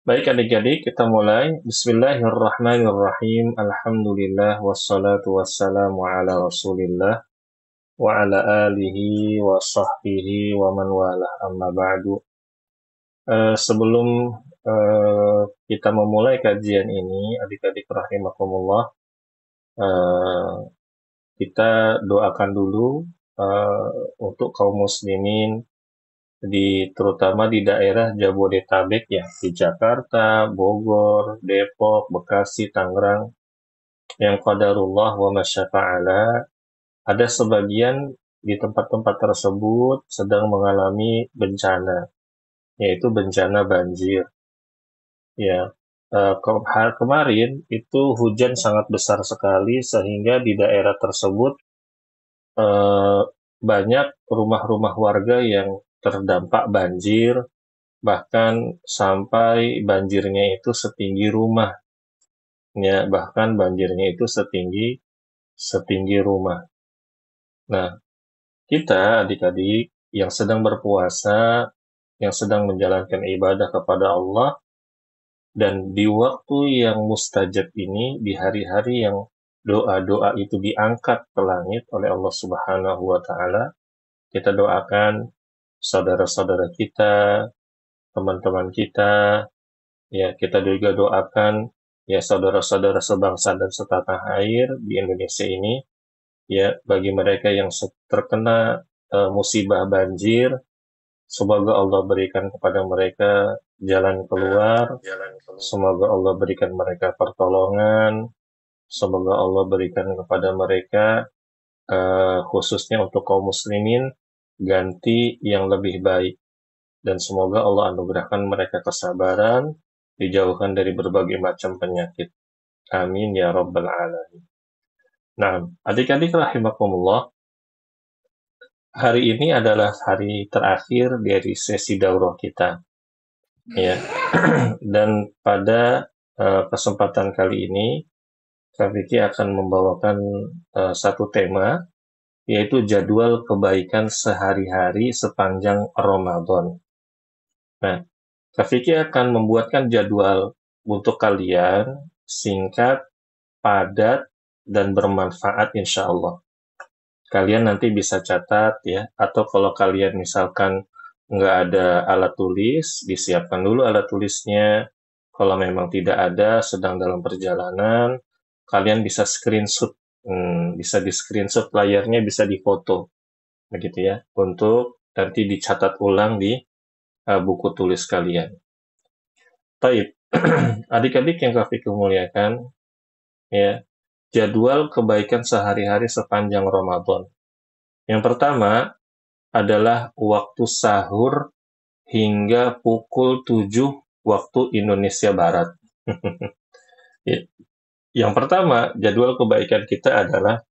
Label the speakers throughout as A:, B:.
A: Baik adik-adik, kita mulai. Bismillahirrahmanirrahim. Alhamdulillah wassalatu wassalamu ala Rasulillah wa ala alihi wa sahbihi wa man walah amma ba'du. Sebelum kita memulai kajian ini, adik-adik rahimakumullah, eh, kita doakan dulu eh, untuk kaum muslimin terutama di daerah Jabodetabek ya, di Jakarta, Bogor, Depok, Bekasi, Tangerang, yang qadarullah wa masyafa'ala, ada sebagian di tempat-tempat tersebut sedang mengalami bencana, yaitu bencana banjir. Ya, kemarin itu hujan sangat besar sekali sehingga di daerah tersebut eh, banyak rumah-rumah warga yang terdampak banjir, bahkan sampai banjirnya itu setinggi rumah, ya, bahkan banjirnya itu setinggi setinggi rumah. Nah, kita adik-adik yang sedang berpuasa, yang sedang menjalankan ibadah kepada Allah, dan di waktu yang mustajab ini, di hari-hari yang doa-doa itu diangkat ke langit oleh Allah Subhanahu wa Ta'ala, kita doakan saudara-saudara kita, teman-teman kita, ya, kita juga doakan ya saudara-saudara sebangsa dan setanah air di Indonesia ini, ya, bagi mereka yang terkena musibah banjir, semoga Allah berikan kepada mereka jalan keluar, semoga Allah berikan mereka pertolongan, semoga Allah berikan kepada mereka khususnya untuk kaum muslimin ganti yang lebih baik, dan semoga Allah anugerahkan mereka kesabaran, dijauhkan dari berbagai macam penyakit. Amin ya rabbal alamin. Nah, adik-adik rahimakumullah, hari ini adalah hari terakhir dari sesi daurah kita, ya. Dan pada kesempatan kali ini, Kak Vicky akan membawakan satu tema, yaitu jadwal kebaikan sehari-hari sepanjang Ramadan. Nah, Kak Vicky akan membuatkan jadwal untuk kalian, singkat, padat, dan bermanfaat insya Allah. Kalian nanti bisa catat ya, atau kalau kalian misalkan nggak ada alat tulis, disiapkan dulu alat tulisnya. Kalau memang tidak ada, sedang dalam perjalanan, kalian bisa screenshot, bisa di screenshot layarnya, bisa difoto, begitu ya, untuk nanti dicatat ulang di buku tulis kalian. Baik, adik-adik yang Kak Fikri muliakan, ya, jadwal kebaikan sehari-hari sepanjang Ramadan. Yang pertama adalah waktu sahur hingga pukul 7 waktu Indonesia Barat. Ya, yang pertama, jadwal kebaikan kita adalah,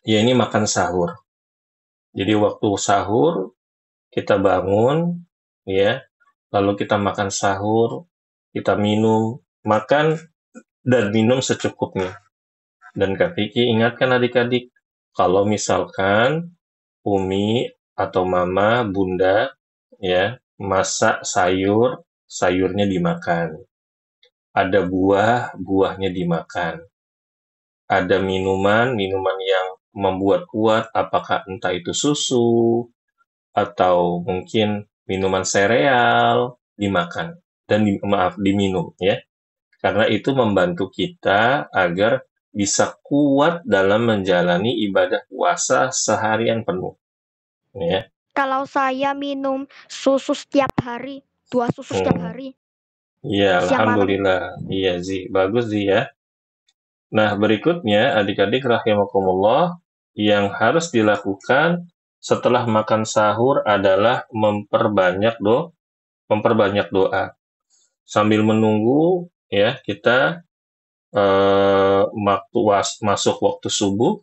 A: ya, ini makan sahur. Jadi waktu sahur, kita bangun, ya, lalu kita makan sahur, kita minum, makan dan minum secukupnya. Dan Kak Vicky ingatkan adik-adik, kalau misalkan Umi atau Mama, Bunda, ya, masak sayur, sayurnya dimakan. Ada buah, buahnya dimakan. Ada minuman, minuman yang membuat kuat, apakah entah itu susu, atau mungkin minuman sereal, dimakan. Dan diminum, ya. Karena itu membantu kita agar bisa kuat dalam menjalani ibadah puasa seharian penuh. Ya.
B: Kalau saya minum susu setiap hari, 2 susu setiap hari.
A: Iya, alhamdulillah. Iya, Zi. Bagus, Zi, ya. Nah, berikutnya, adik-adik rahimakumullah, yang harus dilakukan setelah makan sahur adalah memperbanyak doa. Sambil menunggu, ya, kita masuk waktu subuh,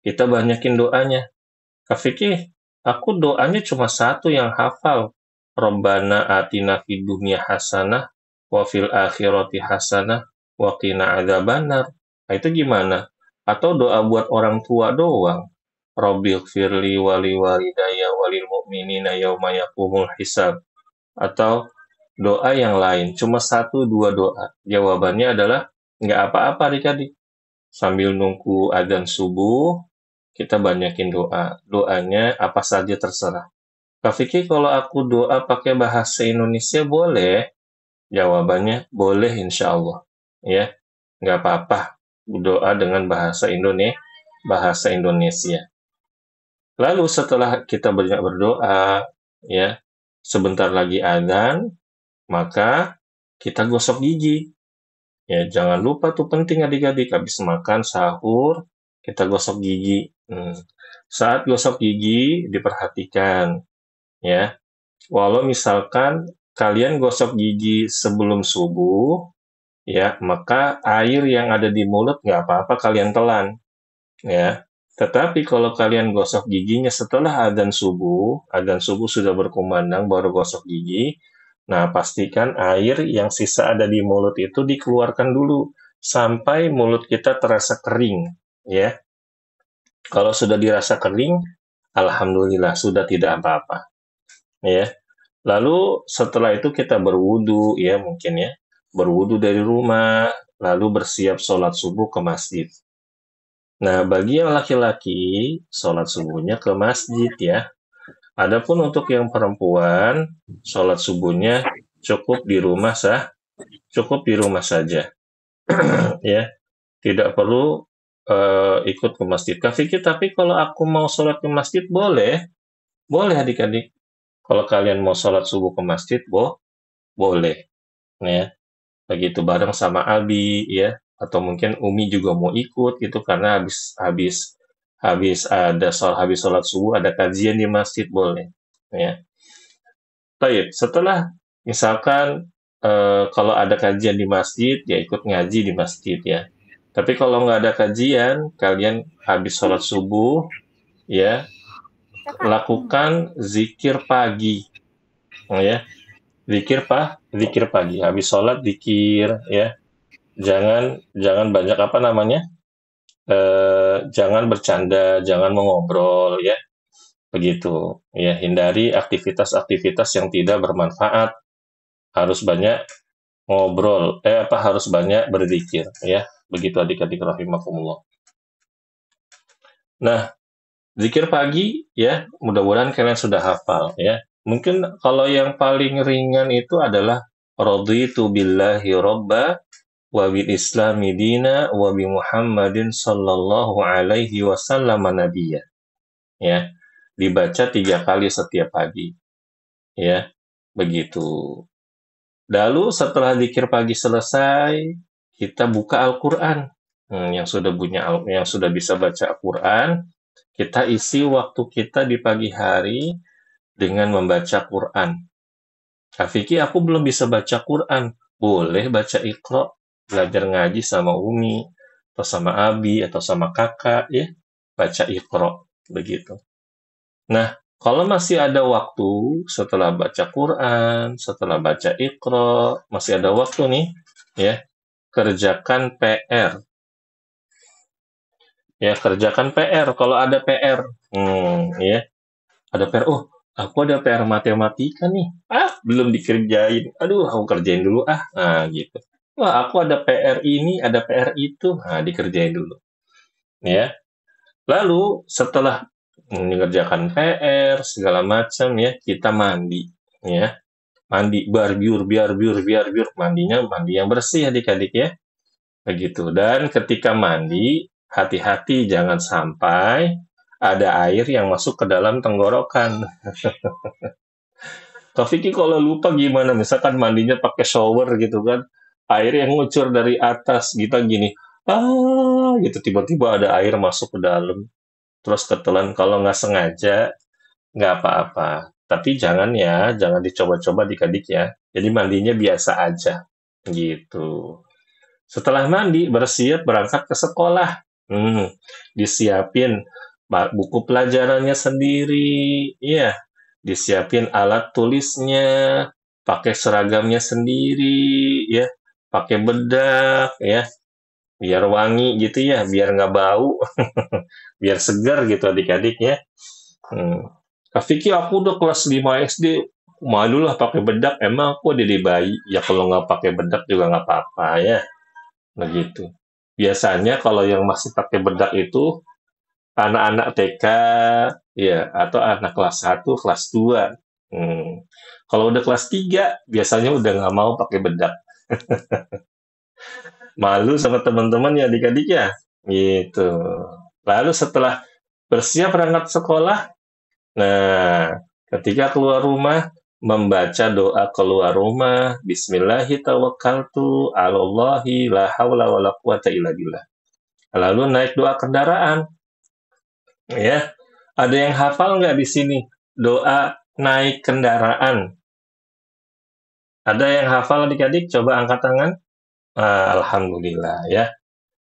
A: kita banyakin doanya. Kak Vicky, aku doanya cuma satu yang hafal. Rabbana atina fid dunya hasanah wa fil akhirati hasanah wa qina adzabannar. Nah, itu gimana? Atau doa buat orang tua doang. Rabbighfirli wali walidayya walil mu'minina yauma yaqumul hisab. Atau doa yang lain, cuma satu dua doa? Jawabannya adalah nggak apa-apa adik-adik. Sambil nunggu adzan subuh, kita banyakin doa. Doanya apa saja terserah. Kak Vicky, kalau aku doa pakai bahasa Indonesia boleh? Jawabannya boleh insya Allah. Ya, nggak apa-apa. Doa dengan bahasa Indonesia. Lalu setelah kita banyak berdoa, ya, sebentar lagi adzan, maka kita gosok gigi. Ya, jangan lupa tuh penting adik-adik habis makan sahur kita gosok gigi. Saat gosok gigi diperhatikan ya. Walau misalkan kalian gosok gigi sebelum subuh ya, maka air yang ada di mulut nggak apa-apa kalian telan ya. Tetapi kalau kalian gosok giginya setelah adzan subuh sudah berkumandang baru gosok gigi. Nah, pastikan air yang sisa ada di mulut itu dikeluarkan dulu sampai mulut kita terasa kering, ya. Kalau sudah dirasa kering, alhamdulillah sudah tidak apa-apa, ya. Lalu setelah itu kita berwudu, ya mungkin ya, berwudu dari rumah, lalu bersiap sholat subuh ke masjid. Nah, bagi yang laki-laki, sholat subuhnya ke masjid ya. Adapun untuk yang perempuan, sholat subuhnya cukup di rumah saja, ya. Tidak perlu ikut ke masjid. Kak Vicky, tapi kalau aku mau sholat ke masjid boleh, boleh adik-adik. Kalau kalian mau sholat subuh ke masjid, boleh, ya. Begitu bareng sama Abi, ya. Atau mungkin Umi juga mau ikut gitu karena habis habis sholat subuh ada kajian di masjid boleh, ya. Baik, setelah misalkan kalau ada kajian di masjid, ya ikut ngaji di masjid ya. Tapi kalau nggak ada kajian, kalian habis sholat subuh, ya lakukan zikir pagi, ya. Zikir pagi. Habis sholat zikir, ya. Jangan banyak apa namanya, jangan bercanda, jangan mengobrol, ya. Begitu, ya. Hindari aktivitas-aktivitas yang tidak bermanfaat. Harus banyak ngobrol, harus banyak berzikir, ya. Begitu adik-adik rahimakumullah. Nah, zikir pagi, ya, mudah-mudahan kalian sudah hafal, ya. Mungkin kalau yang paling ringan itu adalah raditu billahi robba wa bil islami dina wa bi Muhammadin sallallahu alaihi wasallam nabiyya. Ya, dibaca 3 kali setiap pagi. Ya, begitu. Lalu setelah zikir pagi selesai, kita buka Al-Qur'an. Yang sudah bisa baca Al-Qur'an, kita isi waktu kita di pagi hari dengan membaca Quran. Kak Vicky, aku belum bisa baca Quran. Boleh baca Iqra, belajar ngaji sama Umi, atau sama Abi, atau sama kakak, ya. Baca Iqra, begitu. Nah, kalau masih ada waktu setelah baca Quran, setelah baca Iqra, masih ada waktu nih, ya, kerjakan PR. Ya, kerjakan PR. Kalau ada PR, ya, ada PR. Oh, aku ada PR matematika nih. Belum dikerjain. Aduh, aku kerjain dulu ah. Nah, gitu. Wah, aku ada PR ini, ada PR itu. Nah, dikerjain dulu. Ya. Lalu setelah mengerjakan PR segala macam ya, kita mandi. Ya. Mandi biar biur. Mandinya mandi yang bersih adik-adik ya. Begitu. Dan ketika mandi, hati-hati jangan sampai ada air yang masuk ke dalam tenggorokan. Kak Vicky kalau lupa gimana? Misalkan mandinya pakai shower gitu kan, air yang ngucur dari atas kita gini, gitu tiba-tiba ada air masuk ke dalam, terus ketelan kalau nggak sengaja nggak apa-apa. Tapi jangan dicoba-coba adik-adik ya. Jadi mandinya biasa aja, gitu. Setelah mandi bersiap berangkat ke sekolah, disiapin buku pelajarannya sendiri, iya. Disiapin alat tulisnya, pakai seragamnya sendiri, ya, pakai bedak, ya, biar wangi gitu ya, biar nggak bau, biar segar gitu adik-adik ya. Kak Vicky, aku udah kelas 5 SD, malulah pakai bedak, emang aku jadi bayi. Ya kalau nggak pakai bedak juga nggak apa-apa ya, begitu. Biasanya kalau yang masih pakai bedak itu anak-anak TK, ya, atau anak kelas 1, kelas 2. Kalau udah kelas 3, biasanya udah nggak mau pakai bedak. Malu sama teman-teman ya adik-adik ya. Gitu. Lalu setelah bersiap berangkat sekolah, nah, ketika keluar rumah, membaca doa keluar rumah, Bismillahi tawakkaltu, 'alallahi, la haula wala quwata illa billah. Lalu naik doa kendaraan, ya. Ada yang hafal nggak di sini? Doa naik kendaraan. Ada yang hafal adik-adik? Coba angkat tangan. Alhamdulillah ya.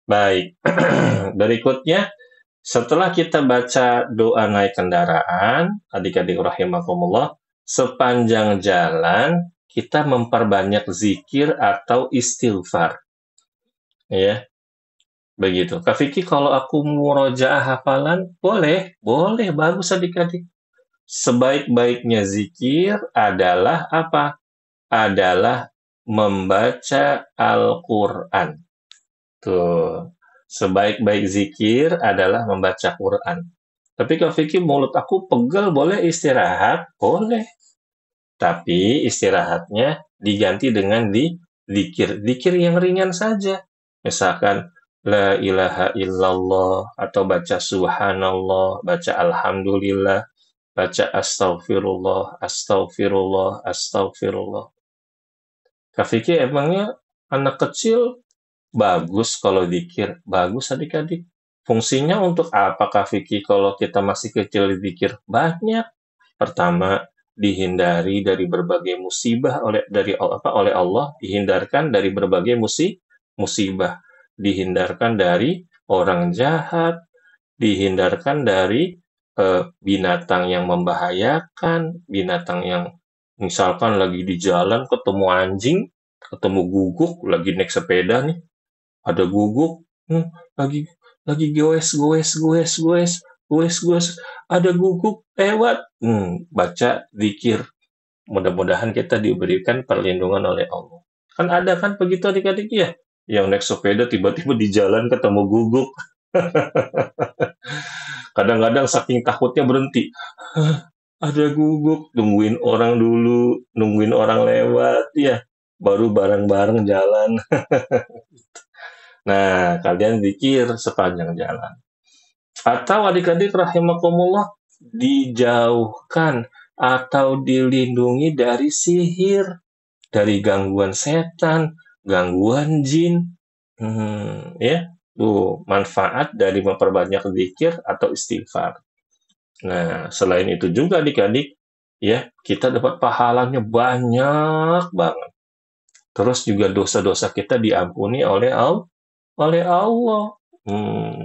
A: Baik. Berikutnya, setelah kita baca doa naik kendaraan, adik-adik rahimakumullah, sepanjang jalan kita memperbanyak zikir atau istighfar. Ya, begitu. Kak Vicky, kalau aku murojaah hafalan, boleh, boleh, bagus adik-adik. Sebaik-baiknya zikir adalah apa? Adalah membaca Al-Quran. Tuh. Sebaik-baik zikir adalah membaca Quran. Tapi kalau Vicky, mulut aku pegel, boleh istirahat? Boleh. Tapi istirahatnya diganti dengan zikir. Zikir yang ringan saja. Misalkan, La ilaha illallah, atau baca subhanallah, baca alhamdulillah, baca astagfirullah, astagfirullah, astagfirullah. Kak Vicky, emangnya anak kecil bagus kalau zikir? Bagus adik-adik. Fungsinya untuk apa Kak Vicky kalau kita masih kecil zikir? Banyak. Pertama, dihindari dari berbagai musibah oleh Allah, dihindarkan dari berbagai musibah, dihindarkan dari orang jahat, dihindarkan dari binatang yang membahayakan, binatang yang misalkan lagi di jalan ketemu anjing, ketemu guguk, lagi naik sepeda nih, ada guguk, lagi lagi goes goes goes goes goes goes, ada guguk lewat, baca zikir. Mudah-mudahan kita diberikan perlindungan oleh Allah. Kan ada kan begitu adik-adik ya, yang naik sepeda tiba-tiba di jalan ketemu guguk. Kadang-kadang saking takutnya berhenti. Ada guguk, nungguin orang dulu, nungguin orang lewat, ya. Baru bareng-bareng jalan. Nah, kalian zikir sepanjang jalan. Atau adik-adik rahimakumullah, dijauhkan atau dilindungi dari sihir, dari gangguan setan, gangguan jin. Ya, tuh manfaat dari memperbanyak zikir atau istighfar. Nah, selain itu juga adik-adik, ya, kita dapat pahalanya banyak banget. Terus juga dosa-dosa kita diampuni oleh Allah.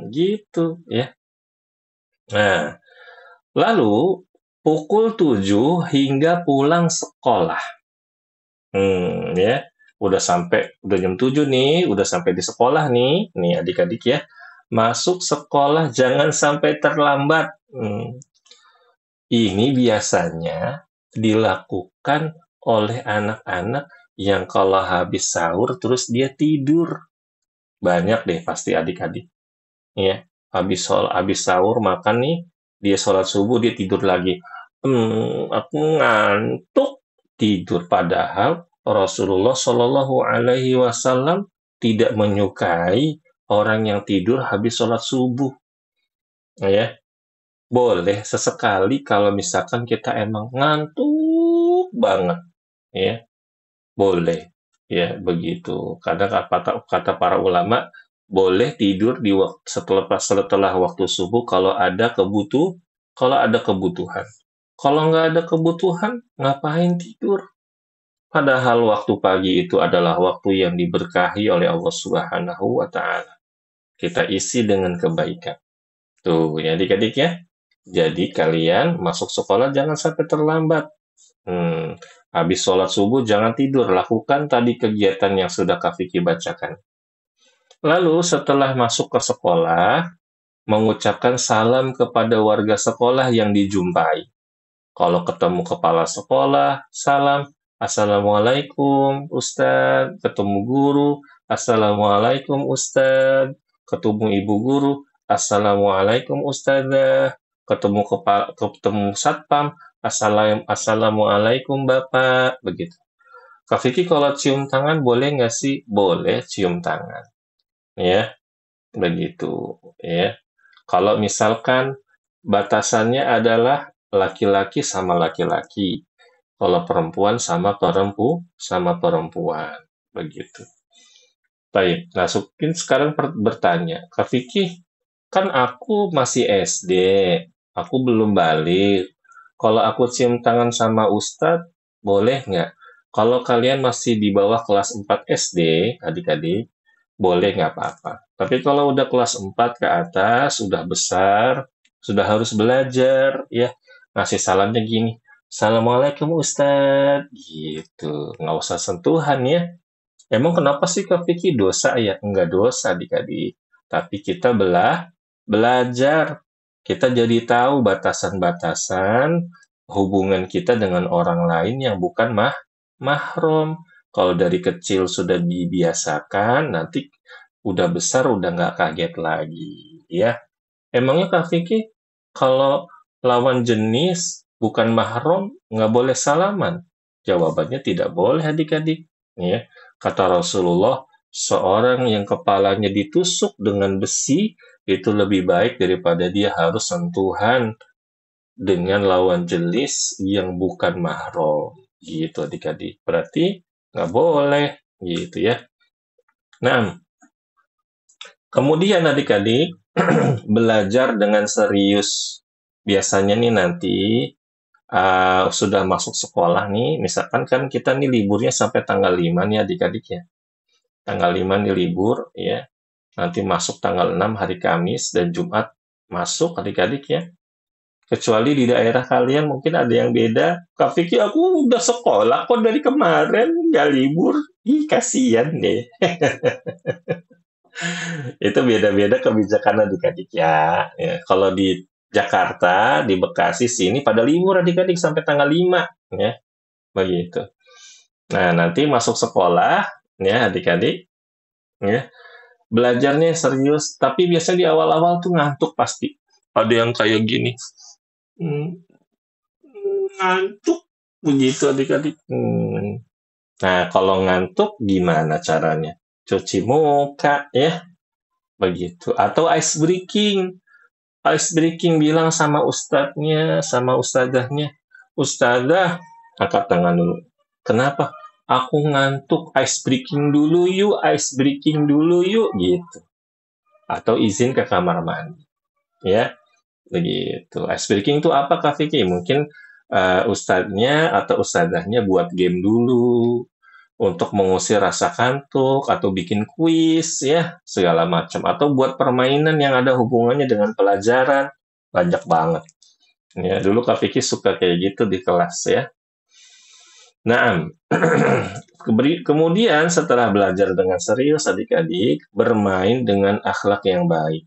A: Gitu ya. Nah, lalu pukul 7 hingga pulang sekolah. Ya. Udah jam 7 nih, udah sampai di sekolah nih adik-adik ya. Masuk sekolah jangan sampai terlambat. Ini biasanya dilakukan oleh anak-anak yang kalau habis sahur terus dia tidur. Banyak deh pasti adik-adik. Ya, habis sahur makan nih, dia sholat subuh dia tidur lagi. Aku ngantuk tidur. Padahal Rasulullah Shallallahu Alaihi Wasallam tidak menyukai orang yang tidur habis sholat subuh. Ya, boleh sesekali kalau misalkan kita emang ngantuk banget, ya, boleh, ya begitu. Kadang kata para ulama, boleh tidur setelah waktu subuh kalau ada kebutuhan. Kalau nggak ada kebutuhan, ngapain tidur? Padahal waktu pagi itu adalah waktu yang diberkahi oleh Allah Subhanahu wa Ta'ala. Kita isi dengan kebaikan. Tuh, ya adik-adik ya. Jadi kalian masuk sekolah jangan sampai terlambat. Habis sholat subuh jangan tidur, lakukan tadi kegiatan yang sudah Kak Vicky bacakan. Lalu setelah masuk ke sekolah, mengucapkan salam kepada warga sekolah yang dijumpai. Kalau ketemu kepala sekolah, salam, Assalamualaikum Ustadz, ketemu guru, Assalamualaikum Ustadz, ketemu ibu guru, Assalamualaikum Ustadzah, ketemu satpam, Assalamualaikum Bapak, begitu. Kak Vicky kalau cium tangan boleh nggak sih? Boleh cium tangan, ya, begitu, ya. Kalau misalkan batasannya adalah laki-laki sama laki-laki, kalau perempuan sama perempuan, begitu. Baik, nah mungkin sekarang bertanya, Kak Vicky, kan aku masih SD, aku belum balik. Kalau aku cium tangan sama Ustadz, boleh nggak? Kalau kalian masih di bawah kelas 4 SD, adik-adik, boleh nggak apa-apa. Tapi kalau udah kelas 4 ke atas, sudah besar, sudah harus belajar, ya, ngasih salamnya gini, Assalamualaikum Ustadz, gitu. Nggak usah sentuhan ya. Emang kenapa sih Kak Vicky dosa ya? Enggak dosa adik-adik. Tapi kita belajar. Kita jadi tahu batasan-batasan hubungan kita dengan orang lain yang bukan mahram. Kalau dari kecil sudah dibiasakan, nanti udah besar udah nggak kaget lagi. Ya, emangnya Kak Vicky kalau lawan jenis bukan mahram nggak boleh salaman? Jawabannya tidak boleh adik-adik. Ya, kata Rasulullah, seorang yang kepalanya ditusuk dengan besi itu lebih baik daripada dia harus sentuhan dengan lawan jenis yang bukan mahram. Gitu adik-adik. Berarti nggak boleh gitu ya. Nah, kemudian adik-adik belajar dengan serius. Biasanya nih nanti sudah masuk sekolah nih, misalkan kan kita nih liburnya sampai tanggal 5 nih adik-adik ya. Tanggal 5 nih libur ya. Nanti masuk tanggal 6 hari Kamis dan Jumat masuk adik-adik ya. Kecuali di daerah kalian mungkin ada yang beda. Kak Vicky, aku udah sekolah kok dari kemarin, nggak libur. Ih, kasihan deh. Itu beda-beda kebijakan adik-adik ya. Ya, kalau di Jakarta, di Bekasi sini pada libur adik-adik sampai tanggal 5 ya, begitu. Nah, nanti masuk sekolah ya adik-adik ya. Belajarnya serius, tapi biasanya di awal-awal tuh ngantuk pasti. Ada yang kayak gini. Hmm, ngantuk begitu adik-adik. Nah, kalau ngantuk gimana caranya? Cuci muka ya, begitu. Atau ice breaking. Ice breaking bilang sama ustadznya, sama ustadzahnya, Ustadzah, angkat tangan dulu. Kenapa? Aku ngantuk, ice breaking dulu yuk, ice breaking dulu yuk, gitu. Atau izin ke kamar mandi, ya, begitu. Ice breaking itu apa Kak Vicky? Mungkin ustadznya atau ustadzahnya buat game dulu, untuk mengusir rasa kantuk atau bikin kuis ya segala macam atau buat permainan yang ada hubungannya dengan pelajaran banyak banget ya dulu Kak Vicky suka kayak gitu di kelas ya. Nah, kemudian setelah belajar dengan serius adik-adik bermain dengan akhlak yang baik.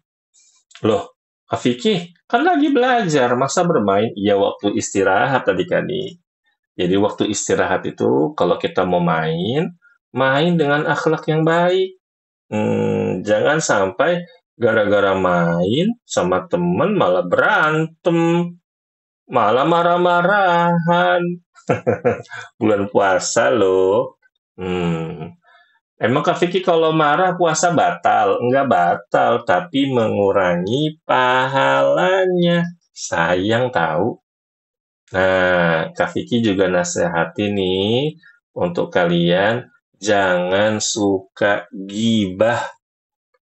A: Loh, Kak Vicky kan lagi belajar masa bermain? Ya waktu istirahat adik-adik. Jadi waktu istirahat itu kalau kita mau main dengan akhlak yang baik. Jangan sampai gara-gara main sama temen malah berantem, malah marah-marahan. Bulan puasa loh. Emang Kak Vicky kalau marah puasa batal? Enggak batal, tapi mengurangi pahalanya. Sayang tahu. Nah, Kak Vicky juga nasihati nih untuk kalian jangan suka gibah.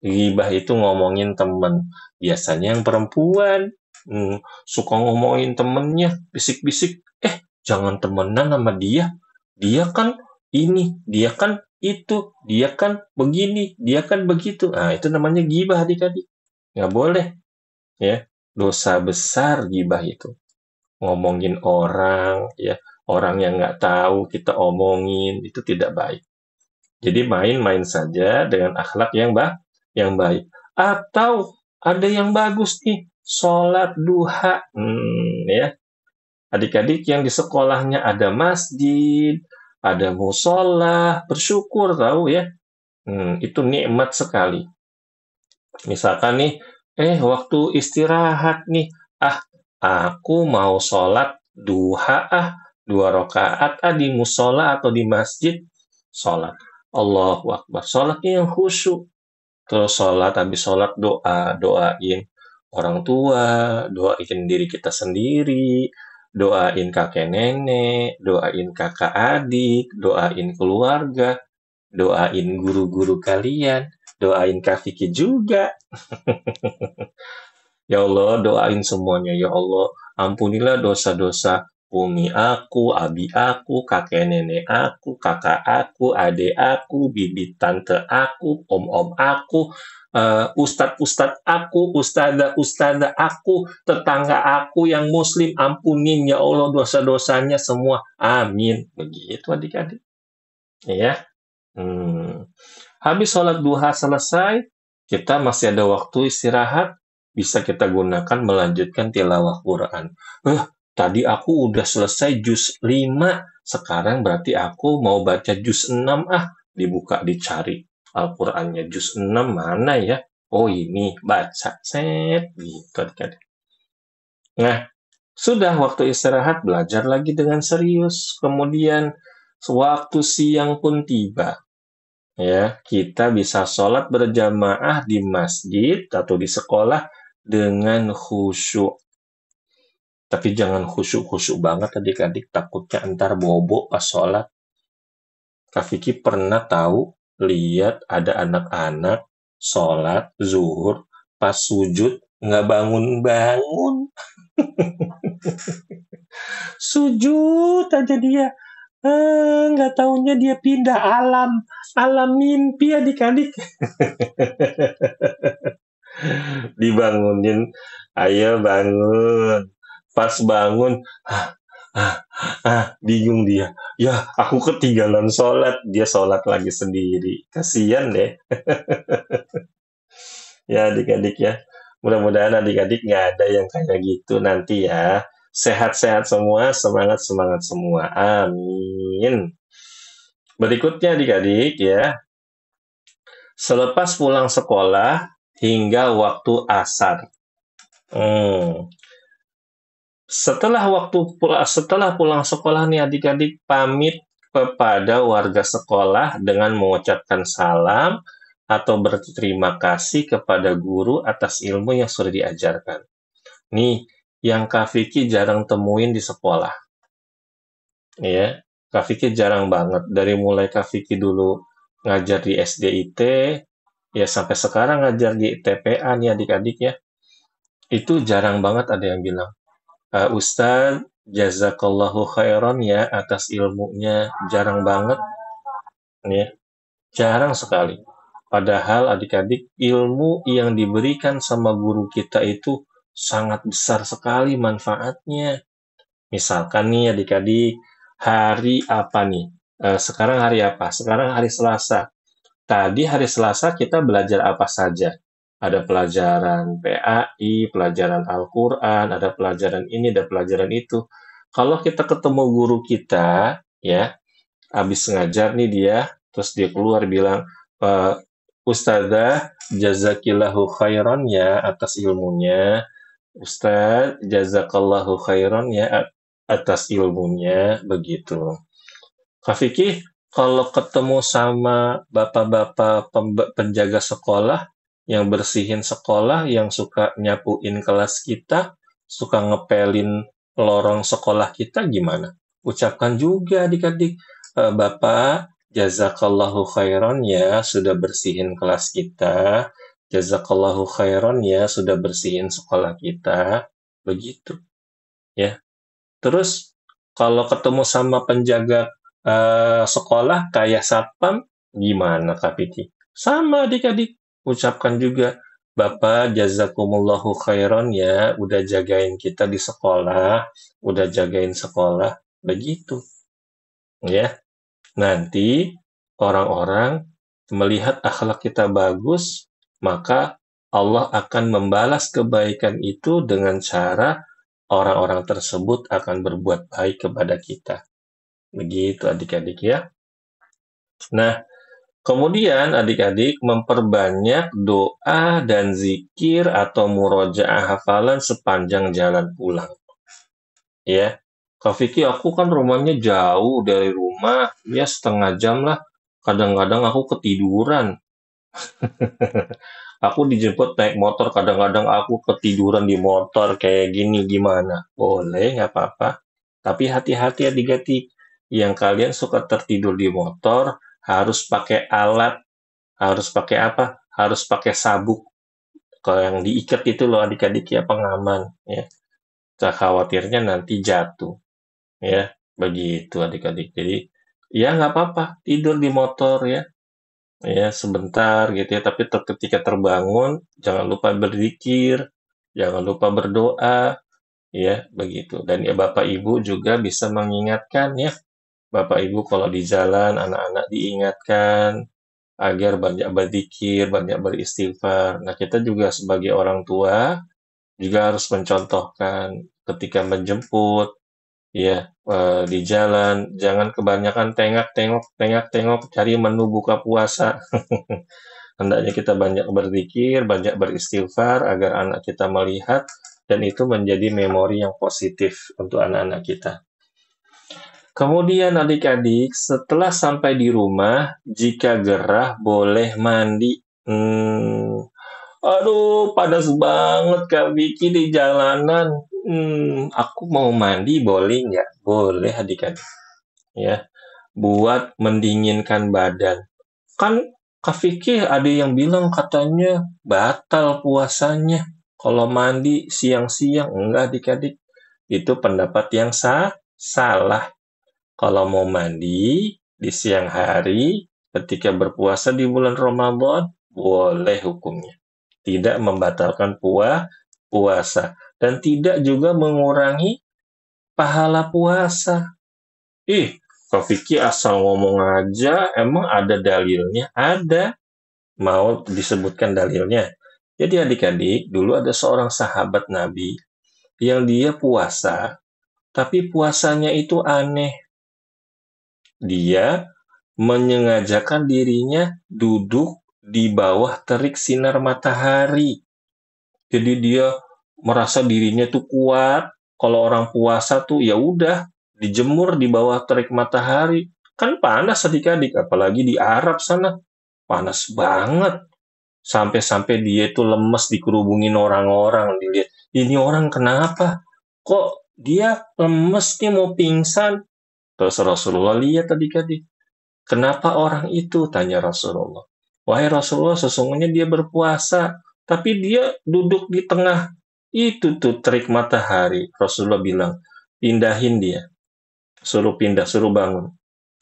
A: Gibah itu ngomongin temen. Biasanya yang perempuan suka ngomongin temennya, bisik-bisik. Jangan temenan sama dia. Dia kan ini, dia kan itu, dia kan begini, dia kan begitu. Nah, itu namanya gibah adik-adik. Nggak boleh. Ya, dosa besar gibah itu. Ngomongin orang, ya, orang yang nggak tahu kita omongin, itu tidak baik. Jadi main-main saja dengan akhlak yang baik. Atau ada yang bagus nih, sholat duha, ya. Adik-adik yang di sekolahnya ada masjid, ada musola, bersyukur tahu ya. Itu nikmat sekali. Misalkan nih, waktu istirahat nih, aku mau sholat duha 2 rakaat di musola atau di masjid, sholat. Allahu Akbar. Sholatnya yang khusyuk. Terus sholat, habis sholat doain orang tua, doain diri kita sendiri, doain kakek nenek, doain kakak adik, doain keluarga, doain guru-guru kalian, doain Kak Vicky juga. Ya Allah, doain semuanya. Ya Allah, ampunilah dosa-dosa umi aku, abi aku, kakek nenek aku, kakak aku, adik aku, bibi tante aku, om-om aku, ustadz-ustadz aku, ustadzah-ustadzah aku, tetangga aku yang muslim, ampunin ya Allah dosa-dosanya semua. Amin. Begitu adik-adik. Ya. Habis sholat duha selesai, kita masih ada waktu istirahat, bisa kita gunakan melanjutkan tilawah Quran. Tadi aku udah selesai juz 5, sekarang berarti aku mau baca juz 6 dibuka dicari. Al-Qur'annya juz 6 mana ya? Oh ini, baca, set, gitu. Nah, sudah waktu istirahat, belajar lagi dengan serius. Kemudian, waktu siang pun tiba. Ya, kita bisa sholat berjamaah di masjid atau di sekolah dengan khusyuk. Tapi jangan khusyuk-khusyuk banget adik-adik, takutnya entar bobo pas sholat. Kak Vicky pernah tahu lihat ada anak-anak sholat zuhur pas sujud nggak bangun-bangun. Sujud aja dia. Nggak taunya dia pindah alam mimpi adik-adik. Dibangunin, ayo bangun. Pas bangun, bingung dia. Ya, aku ketinggalan sholat. Dia sholat lagi sendiri. Kasian deh. Ya adik-adik ya. Mudah-mudahan adik-adik nggak ada yang kayak gitu nanti ya. Sehat-sehat semua, semangat-semangat semua. Amin. Berikutnya adik-adik ya. Selepas pulang sekolah hingga waktu asar. Setelah pulang sekolah nih adik-adik pamit kepada warga sekolah dengan mengucapkan salam atau berterima kasih kepada guru atas ilmu yang sudah diajarkan. Nih, yang Kak Vicky jarang temuin di sekolah. Ya, Kak Vicky jarang banget. Dari mulai Kak Vicky dulu ngajar di SDIT, ya sampai sekarang ngajar di TPA nih adik-adik ya. Itu jarang banget ada yang bilang, Ustadz, jazakallahu khairan ya atas ilmunya. Jarang banget. Ya, jarang sekali. Padahal adik-adik ilmu yang diberikan sama guru kita itu sangat besar sekali manfaatnya. Misalkan nih adik-adik, hari apa nih? Sekarang hari apa? Sekarang hari Selasa. Tadi hari Selasa kita belajar apa saja? Ada pelajaran PAI, pelajaran Al-Quran, ada pelajaran ini, ada pelajaran itu. Kalau kita ketemu guru kita, ya, habis ngajar nih dia, terus dia keluar bilang, Ustazah, jazakillahu khairan ya atas ilmunya. Ustaz, jazakallahu khairan ya atas ilmunya, begitu. Kak Vicky, kalau ketemu sama bapak-bapak penjaga sekolah yang bersihin sekolah, yang suka nyapuin kelas kita, suka ngepelin lorong sekolah kita, gimana? Ucapkan juga adik-adik, Bapak, jazakallahu khairan ya sudah bersihin kelas kita, jazakallahu khairan ya sudah bersihin sekolah kita, begitu. Ya. Terus kalau ketemu sama penjaga sekolah kayak satpam, gimana Kak Vicky? Sama adik-adik, ucapkan juga, Bapak jazakumullahu khairan ya, udah jagain kita di sekolah, udah jagain sekolah, begitu. Ya, nanti orang-orang melihat akhlak kita bagus, maka Allah akan membalas kebaikan itu dengan cara orang-orang tersebut akan berbuat baik kepada kita. Begitu adik-adik ya. Nah, kemudian adik-adik memperbanyak doa dan zikir atau murojaah hafalan sepanjang jalan pulang. Ya, Kak Vicky, aku kan rumahnya jauh dari rumah, ya setengah jam lah. Kadang-kadang aku ketiduran. Aku dijemput naik motor, kadang-kadang aku ketiduran di motor kayak gini, gimana? Boleh, nggak apa-apa. Tapi hati-hati adik-adik. Yang kalian suka tertidur di motor, harus pakai alat, harus pakai apa? Harus pakai sabuk. Kalau yang diikat itu loh adik-adik ya, pengaman. Ya. Khawatirnya nanti jatuh. Ya, begitu adik-adik. Jadi, ya nggak apa-apa, tidur di motor ya. Ya, sebentar gitu ya, tapi ketika terbangun, jangan lupa berzikir, jangan lupa berdoa, ya, begitu. Dan ya Bapak Ibu juga bisa mengingatkan ya, Bapak Ibu kalau di jalan, anak-anak diingatkan agar banyak berzikir, banyak beristighfar. Nah, kita juga sebagai orang tua juga harus mencontohkan ketika menjemput, ya, di jalan, jangan kebanyakan tengok-tengok cari menu buka puasa. Hendaknya kita banyak berzikir, banyak beristighfar agar anak kita melihat dan itu menjadi memori yang positif untuk anak-anak kita. Kemudian adik-adik, setelah sampai di rumah, jika gerah boleh mandi. Aduh, panas banget Kak Vicky di jalanan. Aku mau mandi boleh nggak? Boleh adik-adik. Ya, buat mendinginkan badan. Kan Kak Vicky ada yang bilang katanya batal puasanya kalau mandi siang-siang. Enggak adik-adik. Itu pendapat yang salah. Kalau mau mandi di siang hari ketika berpuasa di bulan Ramadan, boleh hukumnya. Tidak membatalkan puasa. Dan tidak juga mengurangi pahala puasa. Kak Vicky asal ngomong aja, emang ada dalilnya? Ada. Mau disebutkan dalilnya? Jadi adik-adik, dulu ada seorang sahabat Nabi yang dia puasa, tapi puasanya itu aneh. Dia menyengajakan dirinya duduk di bawah terik sinar matahari. Jadi dia merasa dirinya tuh kuat. Kalau orang puasa tuh ya udah dijemur di bawah terik matahari. Kan panas adik-adik, apalagi di Arab sana. Panas banget. Sampai-sampai dia itu lemes dikerubungin orang-orang. Dilihat, ini orang kenapa? Kok dia lemes nih mau pingsan? Terus Rasulullah lihat adik-adik. Kenapa orang itu? Tanya Rasulullah. Wahai Rasulullah, sesungguhnya dia berpuasa. Tapi dia duduk di tengah itu tuh terik matahari. Rasulullah bilang, pindahin dia. Suruh pindah, suruh bangun.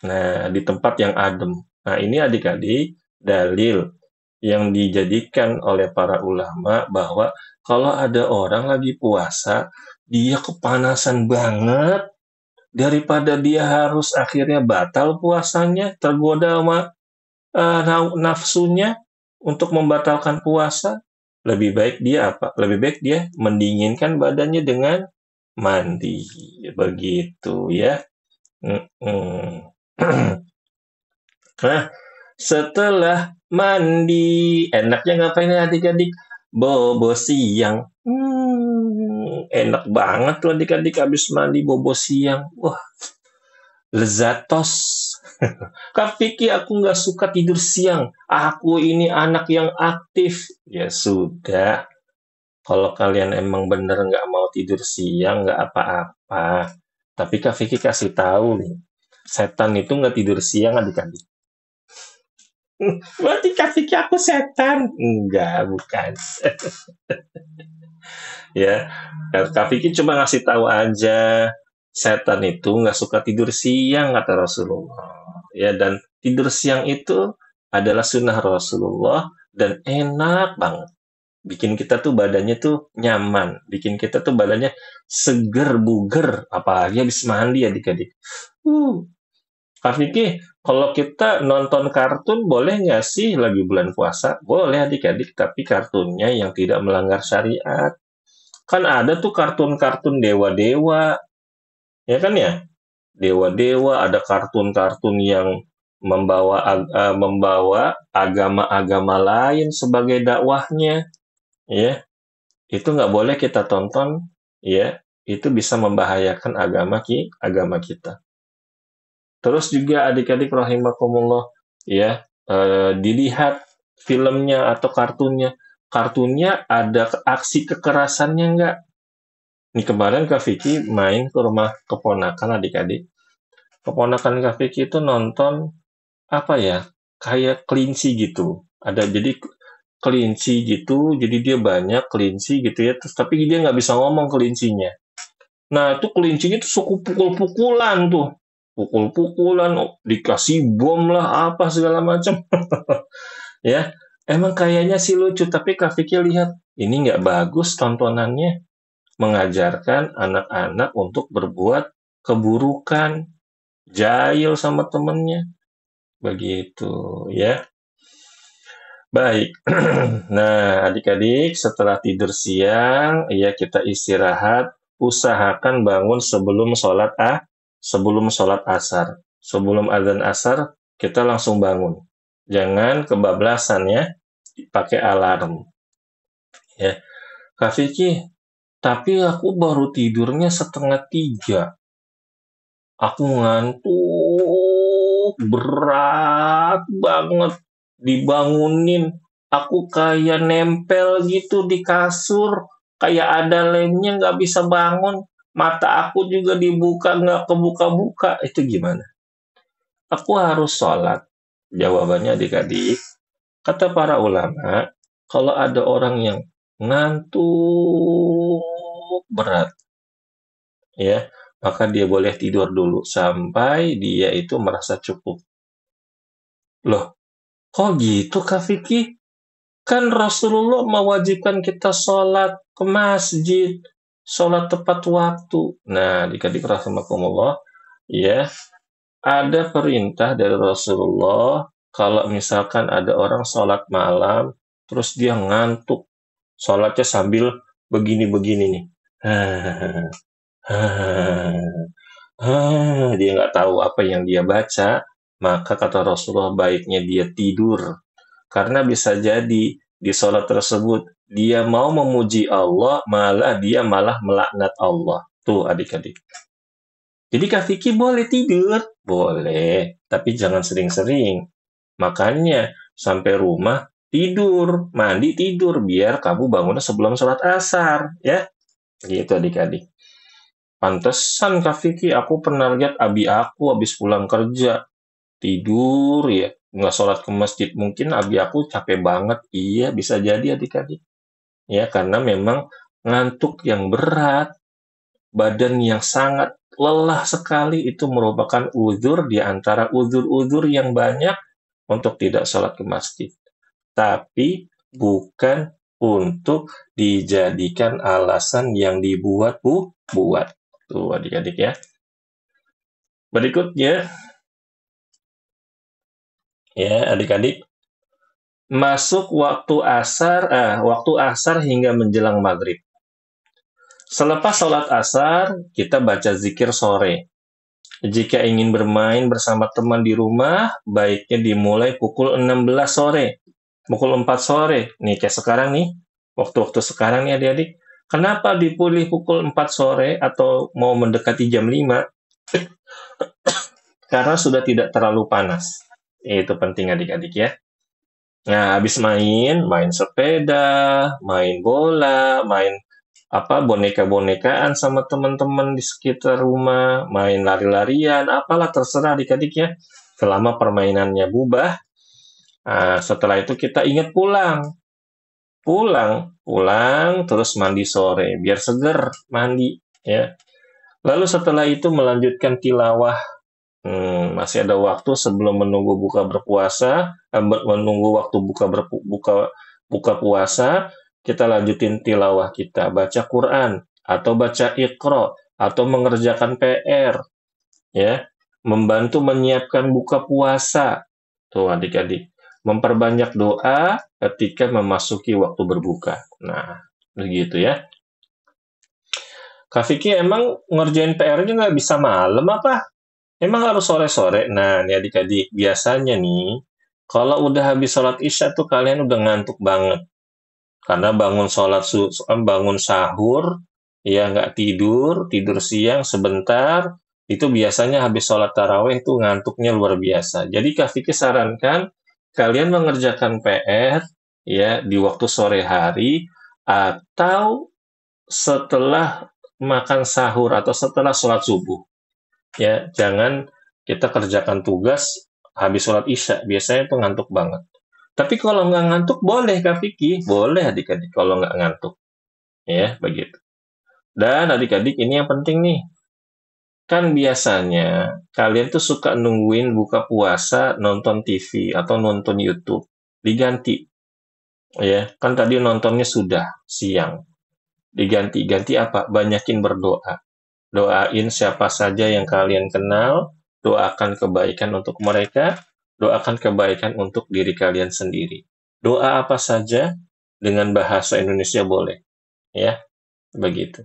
A: Nah, di tempat yang adem. Nah, ini adik-adik dalil yang dijadikan oleh para ulama bahwa kalau ada orang lagi puasa, dia kepanasan banget, daripada dia harus akhirnya batal puasanya, tergoda sama nafsunya untuk membatalkan puasa, lebih baik dia apa? Lebih baik dia mendinginkan badannya dengan mandi, begitu ya. Nah, setelah mandi, enaknya ngapain ya adik-adik? Bobo siang. Enak banget tuh adik-adik habis mandi bobo siang. Wah, lezatos. Kak Vicky, aku nggak suka tidur siang. Aku ini anak yang aktif. Ya sudah. Kalau kalian emang bener nggak mau tidur siang, nggak apa-apa. Tapi Kak Vicky kasih tahu nih. Setan itu nggak tidur siang adik-adik. Berarti Kak Vicky aku setan? Enggak, bukan. Ya, Kak Vicky cuma ngasih tahu aja. Setan itu nggak suka tidur siang, kata Rasulullah. Ya, dan tidur siang itu adalah sunnah Rasulullah dan enak banget. Bikin kita tuh badannya tuh nyaman. Bikin kita tuh badannya seger, buger. Apalagi habis mandi adik-adik. Kak Vicky, kalau kita nonton kartun boleh nggak sih lagi bulan puasa? Boleh adik-adik, tapi kartunnya yang tidak melanggar syariat. Kan ada tuh kartun-kartun dewa-dewa, ya kan ya? Dewa-dewa, ada kartun-kartun yang membawa agama-agama lain sebagai dakwahnya, ya. Itu nggak boleh kita tonton, ya. Itu bisa membahayakan agama kita. Terus juga adik-adik rahimakumullah, ya, dilihat filmnya atau kartunnya. Kartunnya ada aksi kekerasannya nggak? Nih kemarin Kak Vicky main ke rumah keponakan adik-adik. Keponakan Kak Vicky itu nonton apa ya? Kayak kelinci gitu. Ada jadi kelinci gitu, jadi dia banyak kelinci gitu ya. Terus tapi dia nggak bisa ngomong kelincinya. Nah, itu kelincinya tuh suku pukul-pukulan tuh. Pukul-pukulan, dikasih bom lah, apa segala macam. Ya, emang kayaknya sih lucu, tapi Kak Vicky lihat, ini nggak bagus tontonannya. Mengajarkan anak-anak untuk berbuat keburukan, jahil sama temennya. Begitu, ya. Baik. Nah, adik-adik, setelah tidur siang, ya kita istirahat, usahakan bangun sebelum sholat asar. Sebelum azan asar, kita langsung bangun. Jangan kebablasan ya, pakai alarm. Ya, Kak Vicky, tapi aku baru tidurnya 2:30. Aku ngantuk, berat banget. Dibangunin, aku kayak nempel gitu di kasur. Kayak ada lemnya, nggak bisa bangun. Mata aku juga dibuka, nggak kebuka-buka. Itu gimana? Aku harus sholat. Jawabannya adik-adik, kata para ulama, kalau ada orang yang ngantuk berat, ya, maka dia boleh tidur dulu sampai dia itu merasa cukup. Loh, kok gitu Kak Vicky? Kan Rasulullah mewajibkan kita sholat ke masjid, sholat tepat waktu. Nah, adik-adik rahimakumullah, ya, ada perintah dari Rasulullah kalau misalkan ada orang sholat malam, terus dia ngantuk, sholatnya sambil begini-begini nih. Dia nggak tahu apa yang dia baca, maka kata Rasulullah baiknya dia tidur. Karena bisa jadi di sholat tersebut dia mau memuji Allah, dia malah melaknat Allah. Tuh adik-adik. Jadi Kak Vicky boleh tidur? Boleh, tapi jangan sering-sering. Makanya sampai rumah tidur, mandi tidur, biar kamu bangunnya sebelum sholat asar. Ya, gitu adik-adik. Pantesan Kak Vicky, aku pernah lihat abi aku habis pulang kerja, tidur ya, nggak sholat ke masjid. Mungkin abi aku capek banget. Iya, bisa jadi adik-adik. Ya, karena memang ngantuk yang berat, badan yang sangat lelah sekali itu merupakan uzur di antara uzur-uzur yang banyak untuk tidak sholat ke masjid. Tapi bukan untuk dijadikan alasan yang dibuat-buat. Tuh adik-adik ya. Berikutnya, ya adik-adik, masuk waktu asar hingga menjelang maghrib. Selepas sholat asar, kita baca zikir sore. Jika ingin bermain bersama teman di rumah, baiknya dimulai pukul 16 sore. Pukul 4 sore. Nih, kayak sekarang nih. Waktu-waktu sekarang nih adik-adik. Kenapa dipilih pukul 4 sore atau mau mendekati jam 5? Karena sudah tidak terlalu panas. Itu penting adik-adik ya. Nah, habis main sepeda, main bola, main boneka-bonekaan sama teman-teman di sekitar rumah, main lari-larian, apalah terserah adik-adik ya. Selama permainannya bubar, setelah itu kita ingat pulang, terus mandi sore, biar seger mandi ya. Lalu setelah itu melanjutkan tilawah. Masih ada waktu sebelum menunggu buka berpuasa, menunggu waktu buka puasa, kita lanjutin tilawah kita, baca Quran atau baca Iqra atau mengerjakan PR, ya, membantu menyiapkan buka puasa. Tuh adik-adik, memperbanyak doa ketika memasuki waktu berbuka. Nah, begitu ya. Kak Vicky emang ngerjain PR-nya nggak bisa malam apa? Emang harus sore-sore? Nah, nih adik-adik, biasanya nih, kalau udah habis sholat isya tuh kalian udah ngantuk banget. Karena bangun sahur, ya nggak tidur, tidur siang sebentar, itu biasanya habis sholat taraweh itu ngantuknya luar biasa. Jadi Kak Vicky sarankan kalian mengerjakan PR ya di waktu sore hari atau setelah makan sahur atau setelah sholat subuh. Ya, jangan kita kerjakan tugas habis sholat isya. Biasanya itu ngantuk banget. Tapi kalau nggak ngantuk boleh Kak Vicky, boleh adik-adik kalau nggak ngantuk. Ya, begitu. Dan adik-adik ini yang penting nih. Kan biasanya kalian tuh suka nungguin buka puasa nonton TV atau nonton YouTube. Diganti. Ya, kan tadi nontonnya sudah siang. Diganti apa? Banyakin berdoa. Doain siapa saja yang kalian kenal, doakan kebaikan untuk mereka, doakan kebaikan untuk diri kalian sendiri. Doa apa saja dengan bahasa Indonesia boleh, ya, begitu.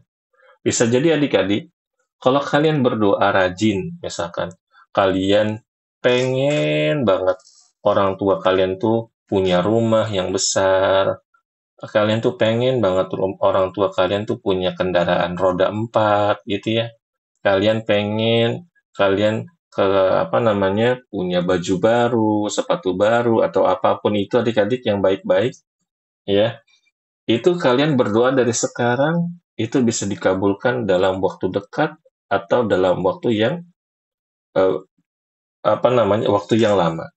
A: Bisa jadi adik-adik, kalau kalian berdoa rajin, misalkan kalian pengen banget orang tua kalian tuh punya rumah yang besar, kalian tuh pengen banget orang tua kalian tuh punya kendaraan roda 4 gitu ya. Kalian apa namanya, punya baju baru, sepatu baru atau apapun itu adik-adik yang baik-baik ya. Itu kalian berdoa dari sekarang itu bisa dikabulkan dalam waktu dekat atau dalam waktu yang eh, apa namanya, waktu yang lama.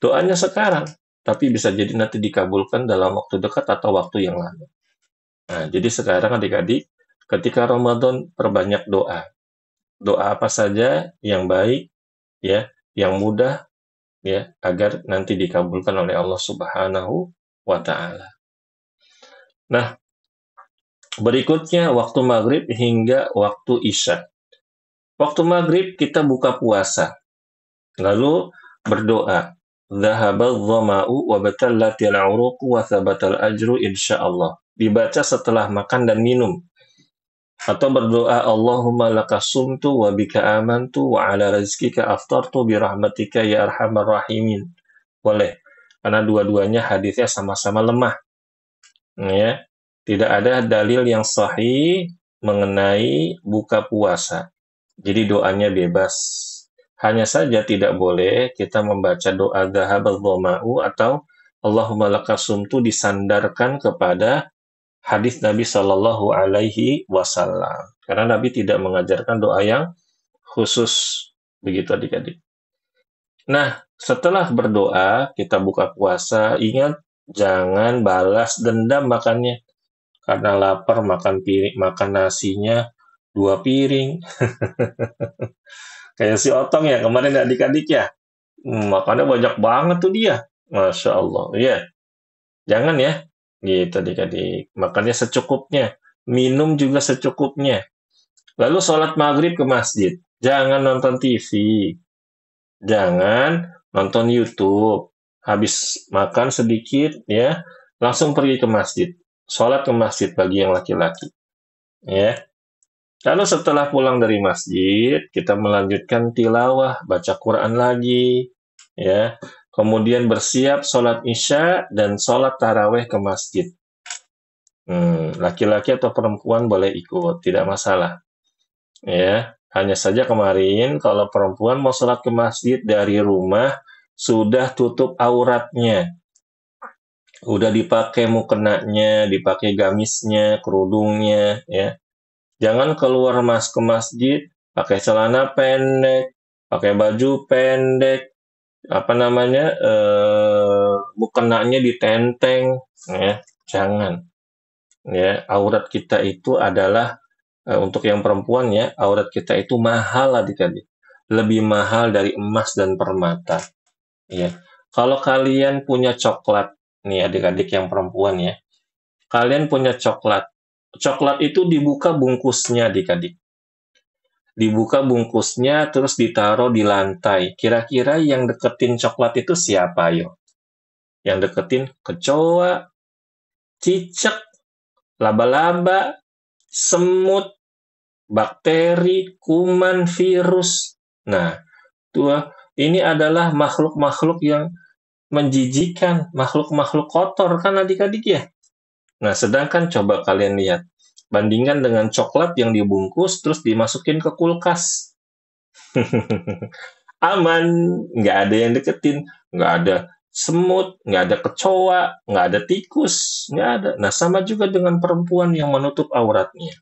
A: Doanya sekarang, tapi bisa jadi nanti dikabulkan dalam waktu dekat atau waktu yang lama. Nah, jadi sekarang adik-adik, ketika Ramadan perbanyak doa. Doa apa saja yang baik, ya, yang mudah, ya, agar nanti dikabulkan oleh Allah Subhanahu wa Ta'ala. Nah, berikutnya waktu maghrib hingga waktu isya. Waktu maghrib kita buka puasa, lalu berdoa. Dhahabal dhama'u wa batallatil 'uruqu wa thabatal ajru insyaallah. Dibaca setelah makan dan minum. Atau berdoa Allahumma laka sumtu wa bika amantu wa ala rizkika aftartu bi rahmatika ya arhamar rahimin. Boleh. Karena dua-duanya hadisnya sama-sama lemah. Ya. Tidak ada dalil yang sahih mengenai buka puasa. Jadi doanya bebas. Hanya saja tidak boleh kita membaca doa dhahabal dhama'u atau Allahumma laka sumtu disandarkan kepada hadis Nabi Shallallahu Alaihi Wasallam. Karena Nabi tidak mengajarkan doa yang khusus begitu adik-adik. Nah, setelah berdoa kita buka puasa, ingat jangan balas dendam makannya. Karena lapar makan nasinya 2 piring. Kayak si Otong ya kemarin adik-adik ya. Makannya banyak banget tuh dia. Masya Allah. Ya, jangan ya. Gitu adik-adik. Makannya secukupnya. Minum juga secukupnya. Lalu sholat maghrib ke masjid. Jangan nonton TV. Jangan nonton YouTube. Habis makan sedikit ya, langsung pergi ke masjid. Sholat ke masjid bagi yang laki-laki. Ya. Lalu setelah pulang dari masjid, kita melanjutkan tilawah, baca Quran lagi. Ya. Kemudian bersiap sholat isya dan sholat taraweh ke masjid. Laki-laki atau perempuan boleh ikut, tidak masalah. Ya, hanya saja kemarin kalau perempuan mau sholat ke masjid dari rumah sudah tutup auratnya, udah dipakai mukenanya, dipakai gamisnya, kerudungnya, ya. Jangan keluar ke masjid pakai celana pendek, pakai baju pendek, apa namanya, mukenanya ditenteng, ya. Jangan. Ya, aurat kita itu adalah untuk yang perempuan ya, aurat kita itu mahal adik-adik. Lebih mahal dari emas dan permata. Ya. Kalau kalian punya coklat, nih adik-adik yang perempuan ya, kalian punya coklat. Coklat itu dibuka bungkusnya adik-adik. Dibuka bungkusnya terus ditaruh di lantai. Kira-kira yang deketin coklat itu siapa yo? Yang deketin kecoa, cicak, laba-laba, semut, bakteri, kuman, virus. Nah, ini adalah makhluk-makhluk yang menjijikan, makhluk-makhluk kotor kan adik-adik ya. Nah, sedangkan coba kalian lihat, bandingkan dengan coklat yang dibungkus terus dimasukin ke kulkas. Aman, nggak ada yang deketin, nggak ada semut, nggak ada kecoa, nggak ada tikus, nggak ada. Nah, sama juga dengan perempuan yang menutup auratnya.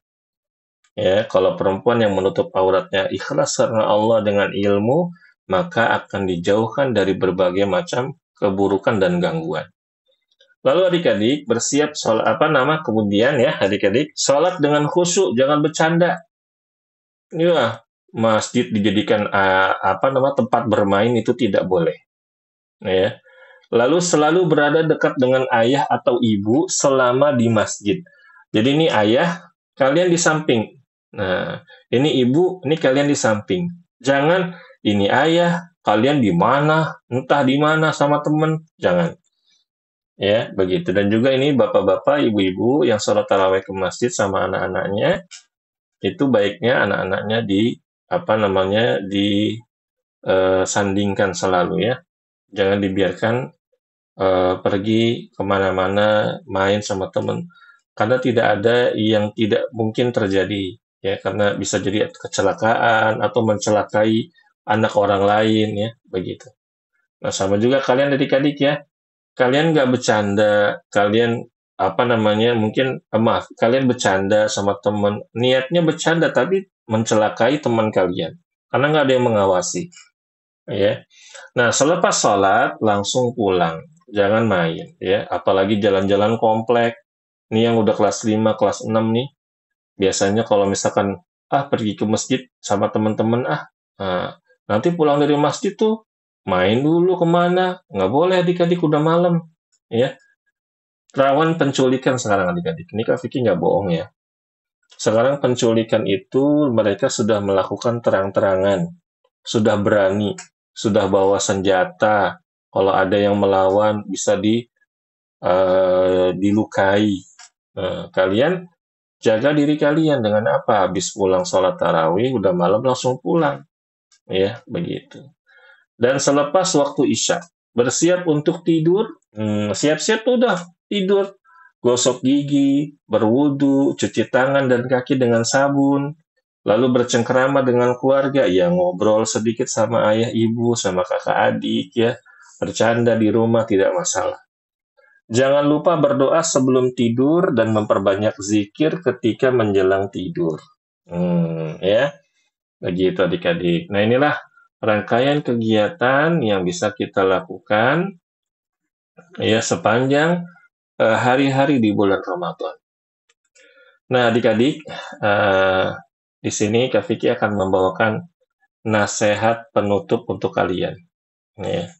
A: Ya, kalau perempuan yang menutup auratnya ikhlas karena Allah dengan ilmu, maka akan dijauhkan dari berbagai macam keburukan dan gangguan. Lalu adik-adik bersiap sholat kemudian ya adik-adik sholat dengan khusyuk, jangan bercanda. Ya, masjid dijadikan tempat bermain itu tidak boleh. Ya. Lalu selalu berada dekat dengan ayah atau ibu selama di masjid. Jadi ini ayah, kalian di samping. Nah, ini ibu, ini kalian di samping. Jangan ini ayah, kalian di mana, entah di mana sama temen, jangan. Ya, begitu. Dan juga ini bapak-bapak, ibu-ibu yang sholat tarawih ke masjid sama anak-anaknya, itu baiknya anak-anaknya disandingkan selalu ya. Jangan dibiarkan pergi kemana-mana main sama teman, karena tidak ada yang tidak mungkin terjadi ya, karena bisa jadi kecelakaan atau mencelakai anak orang lain ya, begitu. Nah, sama juga kalian adik-adik ya, kalian nggak bercanda, kalian mungkin maaf, kalian bercanda sama teman, niatnya bercanda tapi mencelakai teman kalian, karena nggak ada yang mengawasi, ya. Nah, selepas sholat langsung pulang, jangan main, ya. Apalagi jalan-jalan komplek. Ini yang udah kelas 5, kelas 6 nih, biasanya kalau misalkan pergi ke masjid sama teman-teman nah, nanti pulang dari masjid tuh main dulu kemana, nggak boleh adik-adik udah malam, ya. Rawan penculikan sekarang adik-adik. Ini Kak Vicky nggak bohong ya. Sekarang penculikan itu mereka sudah melakukan terang-terangan, sudah berani, sudah bawa senjata. Kalau ada yang melawan bisa dilukai. Kalian jaga diri kalian dengan apa? Habis pulang sholat tarawih, udah malam langsung pulang, ya begitu. Dan selepas waktu isya, bersiap untuk tidur, siap-siap udah tidur, gosok gigi, berwudu, cuci tangan dan kaki dengan sabun, lalu bercengkerama dengan keluarga, ya ngobrol sedikit sama ayah ibu, sama kakak adik ya, bercanda di rumah tidak masalah. Jangan lupa berdoa sebelum tidur dan memperbanyak zikir ketika menjelang tidur. Ya, begitu adik-adik. Nah, inilah rangkaian kegiatan yang bisa kita lakukan ya sepanjang hari-hari di bulan Ramadan. Nah, adik-adik, di sini Kak Vicky akan membawakan nasihat penutup untuk kalian. Ya.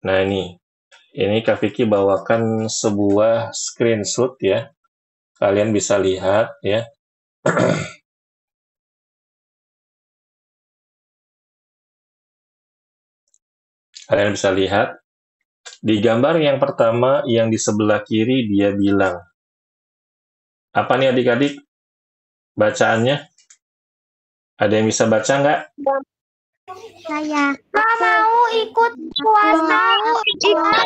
A: Nah, ini Kak Vicky bawakan sebuah screenshot ya. Kalian bisa lihat ya. Kalian bisa lihat di gambar yang pertama yang di sebelah kiri dia bilang, apa nih adik-adik bacaannya? Ada yang bisa baca nggak?
B: Saya nggak mau ikut puasa,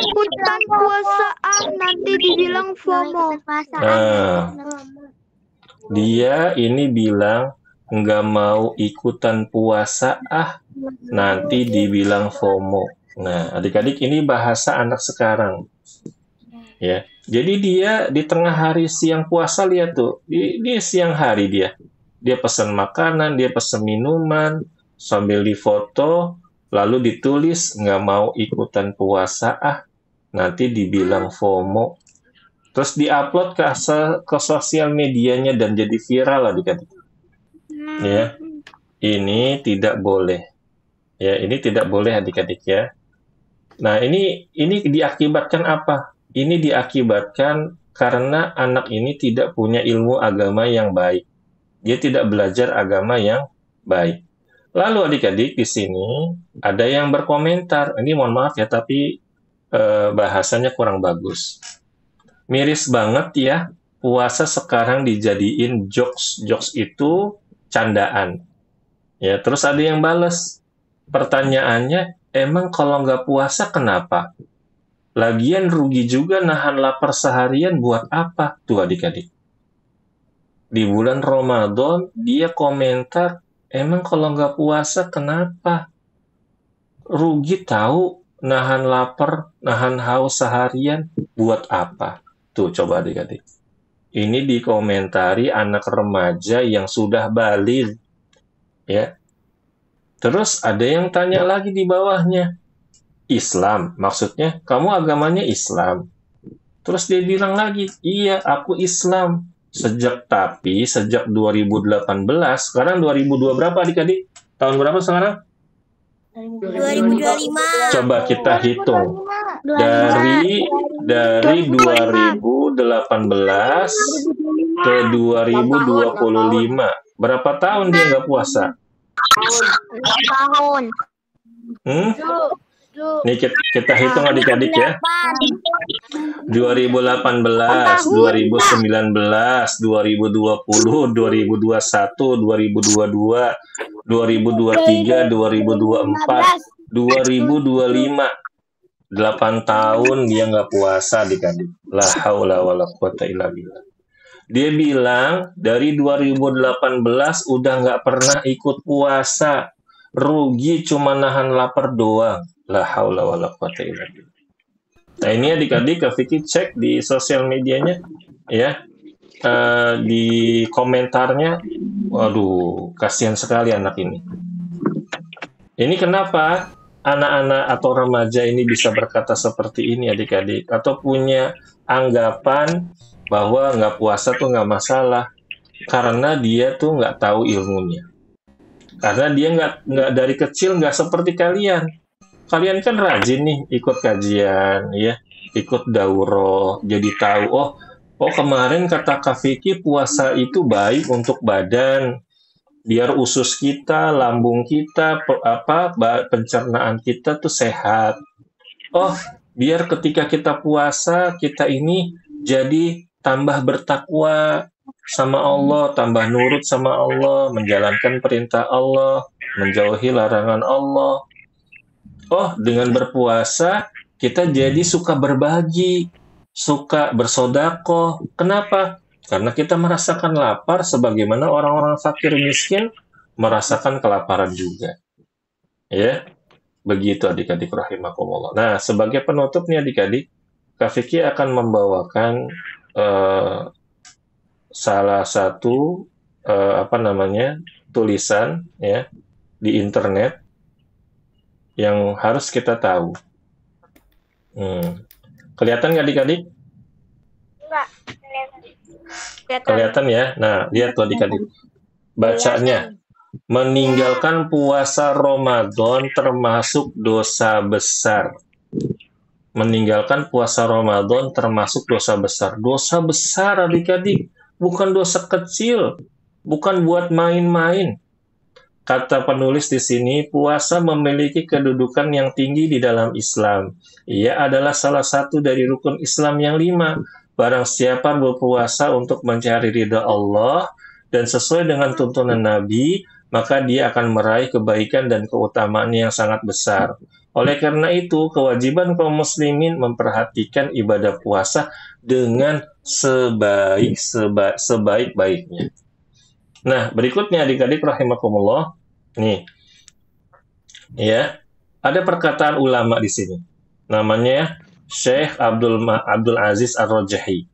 B: ikutan puasa nanti dibilang FOMO.
A: Nah, dia ini bilang nggak mau ikutan puasa nanti dibilang FOMO. Nah, adik-adik ini bahasa anak sekarang. Ya. Jadi dia di tengah hari siang puasa, lihat tuh. Di siang hari dia pesan makanan, dia pesan minuman, sambil difoto, lalu ditulis nggak mau ikutan puasa nanti dibilang FOMO. Terus diupload ke sosial medianya dan jadi viral adik-adik. Ya. Ini tidak boleh. Ya, ini tidak boleh adik-adik ya. Nah, ini diakibatkan apa? Ini diakibatkan karena anak ini tidak punya ilmu agama yang baik. Dia tidak belajar agama yang baik. Lalu adik-adik di sini ada yang berkomentar. Ini mohon maaf ya, tapi bahasanya kurang bagus. Miris banget ya, puasa sekarang dijadiin jokes. Jokes itu candaan. Ya, terus ada yang balas. Pertanyaannya, emang kalau nggak puasa kenapa? Lagian rugi juga nahan lapar seharian buat apa? Tuh adik-adik. Di bulan Ramadan, dia komentar, emang kalau nggak puasa kenapa? Rugi tahu nahan lapar, nahan haus seharian buat apa? Tuh coba adik-adik. Ini dikomentari anak remaja yang sudah baligh, ya. Terus ada yang tanya lagi di bawahnya, Islam, maksudnya kamu agamanya Islam. Terus dia bilang lagi, iya aku Islam. Sejak 2018, sekarang 2002 berapa adik-adik? Tahun berapa sekarang?
C: 2025.
A: Coba kita hitung. Dari 2018 ke 2025. Berapa tahun dia nggak puasa?
B: Tahun.
A: Nih kita hitung adik-adik ya. 2018, 2019, 2020, 2021, 2022, 2023, 2024, 2025. 8 tahun dia nggak puasa adik-adik. La haula wala quwata illa billah. Dia bilang dari 2018 udah nggak pernah ikut puasa. Rugi cuma nahan lapar doang. La haula wala quwata illa billah. Nah ini adik-adik Kak Vicky cek di sosial medianya ya. Di komentarnya, waduh kasihan sekali anak ini. Ini kenapa anak-anak atau remaja ini bisa berkata seperti ini adik-adik, atau punya anggapan bahwa nggak puasa tuh nggak masalah karena dia tuh nggak tahu ilmunya, karena dia nggak dari kecil nggak seperti kalian kan rajin nih ikut kajian ya, ikut daurah, jadi tahu oh kemarin kata Kak Vicky puasa itu baik untuk badan, biar usus kita, lambung kita, pencernaan kita tuh sehat. Oh, biar ketika kita puasa, kita ini jadi tambah bertakwa sama Allah, tambah nurut sama Allah, menjalankan perintah Allah, menjauhi larangan Allah. Oh, dengan berpuasa, kita jadi suka berbagi, suka bersedekah. Kenapa? Karena kita merasakan lapar sebagaimana orang-orang fakir miskin merasakan kelaparan juga. Ya, begitu adik-adik rahimakumullah. Nah, sebagai penutup nih adik-adik, Kak Vicky akan membawakan salah satu tulisan ya di internet yang harus kita tahu. Kelihatan nggak adik-adik? Kelihatan ya. Nah, lihat tuh adik-adik. Bacanya. Meninggalkan puasa Ramadan termasuk dosa besar. Meninggalkan puasa Ramadan termasuk dosa besar. Dosa besar adik-adik. Bukan dosa kecil. Bukan buat main-main. Kata penulis di sini, puasa memiliki kedudukan yang tinggi di dalam Islam. Ia adalah salah satu dari rukun Islam yang 5. Barang siapa berpuasa untuk mencari ridha Allah dan sesuai dengan tuntunan Nabi, maka dia akan meraih kebaikan dan keutamaan yang sangat besar. Oleh karena itu, kewajiban kaum muslimin memperhatikan ibadah puasa dengan sebaik-baiknya. Nah, berikutnya adik-adik rahimakumullah. Nih. Ya, ada perkataan ulama di sini. Namanya Syekh Abdul Aziz Ar-Rajahi.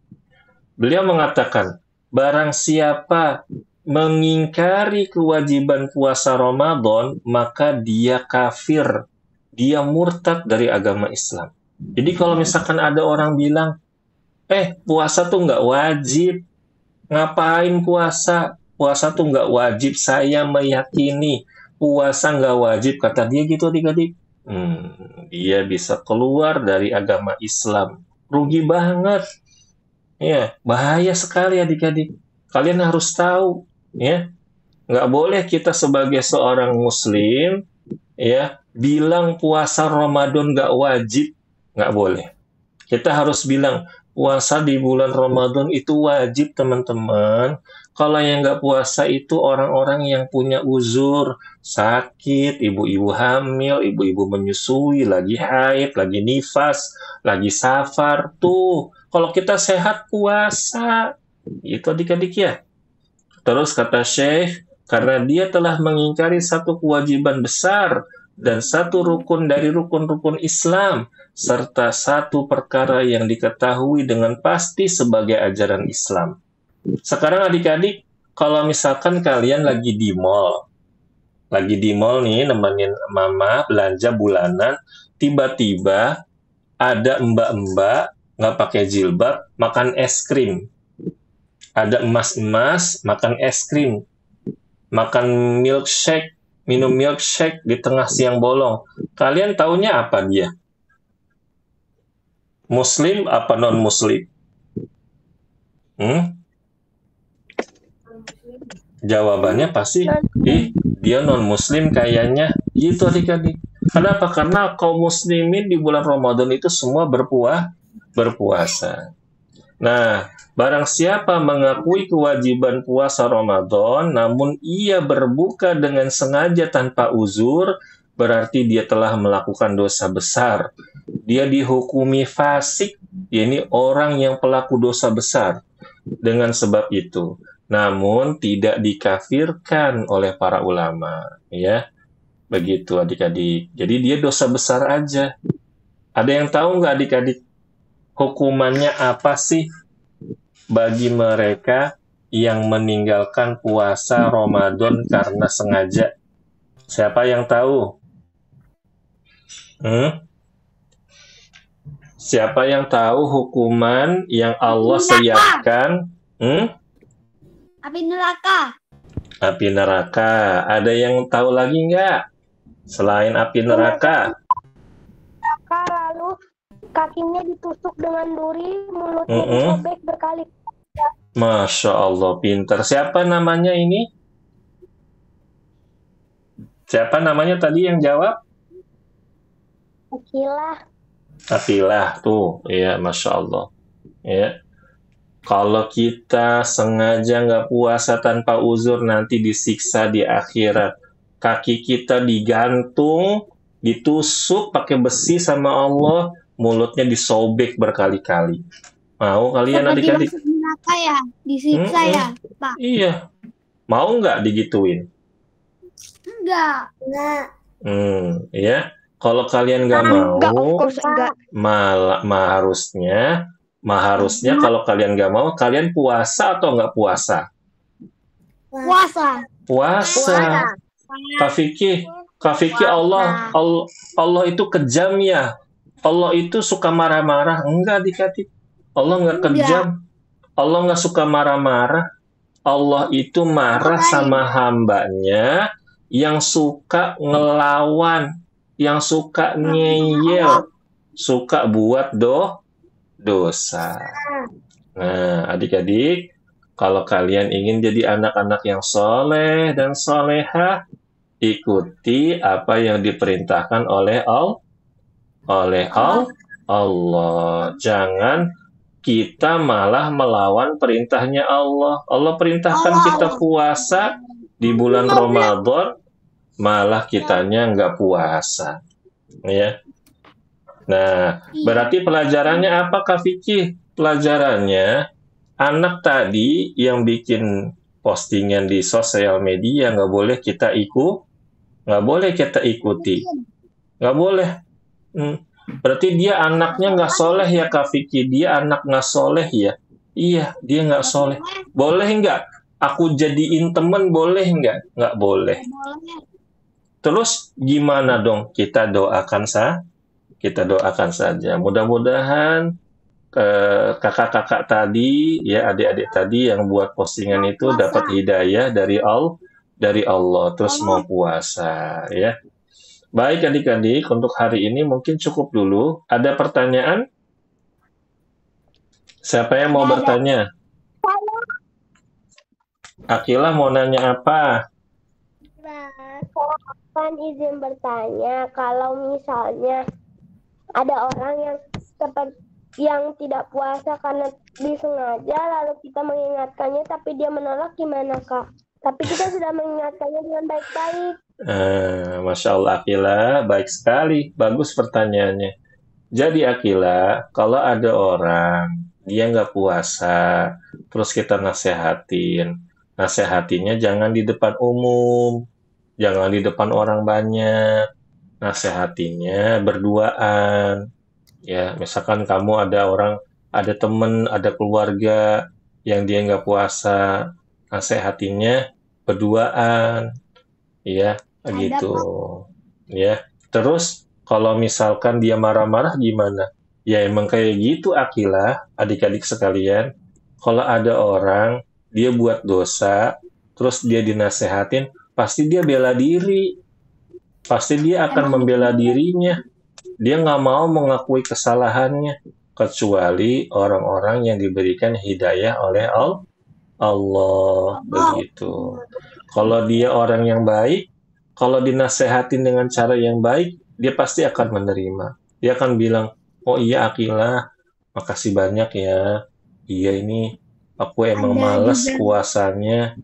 A: Beliau mengatakan, barang siapa mengingkari kewajiban puasa Ramadan, maka dia kafir. Dia murtad dari agama Islam. Jadi kalau misalkan ada orang bilang, puasa tuh nggak wajib. Ngapain puasa? Puasa tuh nggak wajib. Saya meyakini puasa nggak wajib. Kata dia gitu adik-adik. Dia bisa keluar dari agama Islam. Rugi banget. Ya, bahaya sekali adik-adik. Kalian harus tahu, ya. Nggak boleh kita sebagai seorang muslim, ya, bilang puasa Ramadan nggak wajib. Nggak boleh. Kita harus bilang, puasa di bulan Ramadan itu wajib, teman-teman. Kalau yang nggak puasa itu orang-orang yang punya uzur, sakit, ibu-ibu hamil, ibu-ibu menyusui, lagi haid, lagi nifas, lagi safar. Tuh, kalau kita sehat puasa. Itu adik-adik ya. Terus kata Syekh, karena dia telah mengingkari satu kewajiban besar dan satu rukun dari rukun-rukun Islam, serta satu perkara yang diketahui dengan pasti sebagai ajaran Islam. Sekarang adik-adik, kalau misalkan kalian lagi di mall nih nemenin mama belanja bulanan, tiba-tiba ada mbak-mbak nggak pakai jilbab makan es krim. Ada emas-emas makan es krim, makan milkshake, minum milkshake di tengah siang bolong. Kalian taunya apa dia? Muslim apa non-muslim? Jawabannya pasti, dia non-muslim kayaknya. Gitu adik-adik. Kenapa? Karena kaum muslimin di bulan Ramadan itu semua berpuasa. Nah, barang siapa mengakui kewajiban puasa Ramadan, namun ia berbuka dengan sengaja tanpa uzur, berarti dia telah melakukan dosa besar. Dia dihukumi fasik, yakni orang yang pelaku dosa besar. Dengan sebab itu, namun tidak dikafirkan oleh para ulama, ya. Begitu adik-adik. Jadi dia dosa besar aja. Ada yang tahu nggak adik-adik hukumannya apa sih bagi mereka yang meninggalkan puasa Ramadan karena sengaja? Siapa yang tahu? Siapa yang tahu hukuman yang Allah siapkan?
B: Api neraka.
A: Api neraka. Ada yang tahu lagi nggak? Selain api neraka.
B: Lalu kakinya ditusuk dengan duri, mulutnya disobek berkali.
A: Masya Allah, pintar. Siapa namanya ini? Siapa namanya tadi yang jawab? Akilah, tuh. Ya, Masya Allah. Ya. Kalau kita sengaja nggak puasa tanpa uzur, nanti disiksa di akhirat. Kaki kita digantung, ditusuk pakai besi sama Allah, mulutnya disobek berkali-kali. Mau kalian adik-adik?
B: Seperti neraka ya, disiksa ya, Pak?
A: Iya. Mau nggak digituin?
B: Enggak.
A: Ya. Kalau kalian nggak mau, harusnya kalau kalian nggak mau, kalian puasa atau nggak puasa? Puasa. Kak Vicky, Allah itu kejam ya. Allah itu suka marah-marah. Enggak, adik-adik. Allah nggak kejam. Allah nggak suka marah-marah. Allah itu marah sama hambanya yang suka ngelawan, yang suka ngeyel, suka buat dosa. Nah, adik-adik, kalau kalian ingin jadi anak-anak yang soleh dan solehah, ikuti apa yang diperintahkan oleh Allah. Jangan kita malah melawan perintahnya Allah. Allah perintahkan kita puasa di bulan Ramadan, malah kitanya nggak puasa. Ya. Nah, berarti pelajarannya apa, Kak Vicky? Pelajarannya, anak tadi yang bikin postingan di sosial media nggak boleh kita ikuti. Nggak boleh. Berarti dia anaknya nggak soleh ya, Kak Vicky? Dia anak nggak soleh ya? Iya, dia nggak soleh. Boleh nggak? Aku jadiin temen boleh nggak? Nggak boleh. Terus gimana dong? Kita doakan saja. Mudah-mudahan kakak-kakak tadi, ya adik-adik tadi yang buat postingan itu dapat hidayah dari Allah, terus mau puasa, ya. Baik adik-adik, untuk hari ini mungkin cukup dulu. Ada pertanyaan? Siapa yang mau bertanya? Akilah mau nanya apa?
B: Kan izin bertanya, kalau misalnya ada orang yang
C: yang tidak puasa karena disengaja, lalu kita mengingatkannya tapi dia menolak, gimana Kak? Tapi kita sudah mengingatkannya dengan baik-baik.
A: Masya Allah Akila, baik sekali, bagus pertanyaannya. Jadi Akila, kalau ada orang dia nggak puasa, terus kita nasehatinya jangan di depan umum, jangan di depan orang banyak, nasehatinya berduaan. Ya, misalkan kamu ada temen, ada keluarga yang dia nggak puasa, nasehatinya berduaan, ya,
C: Ada
A: gitu.
C: Kak.
A: Ya, terus kalau misalkan dia marah-marah gimana? Ya emang kayak gitu Akilah, adik-adik sekalian. Kalau ada orang dia buat dosa, terus dia dinasehatin, pasti dia bela diri, pasti dia akan
C: Emang
A: membela dirinya. Dia nggak mau mengakui kesalahannya, kecuali orang-orang yang diberikan hidayah oleh Allah, begitu. Kalau dia orang yang baik, kalau dinasehatin dengan cara yang baik, dia pasti akan menerima. Dia akan bilang, oh iya Akilah, makasih banyak ya. Iya ini, aku emang
C: ada
A: males
C: juga
A: puasanya.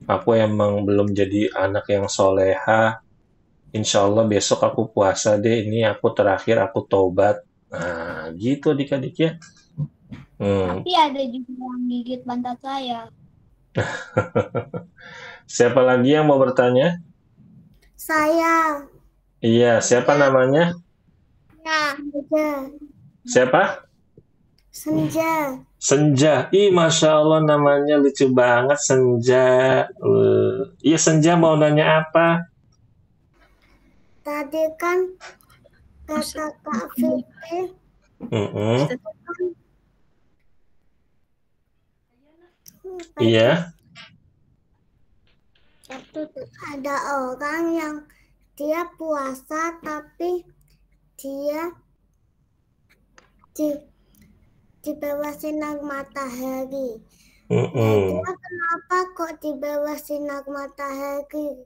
A: Aku emang belum jadi anak yang soleha. Insya Allah besok aku puasa deh. Ini aku terakhir, aku tobat. Nah, gitu adik-adik ya. Hmm.
C: tapi ada juga yang gigit pantat saya.
A: Siapa lagi yang mau bertanya?
C: Saya.
A: Iya, siapa namanya?
C: Ya.
A: Siapa?
C: Senja.
A: Senja. Ih, Masya Allah namanya lucu banget, Senja. Iya, Senja mau nanya apa?
C: Tadi kan kata Kak Fikri,
A: Mm-mm. Iya.
C: ada orang yang dia puasa tapi dia di bawah sinar matahari.
A: Mm-mm.
C: Dia kenapa kok di bawah sinar matahari?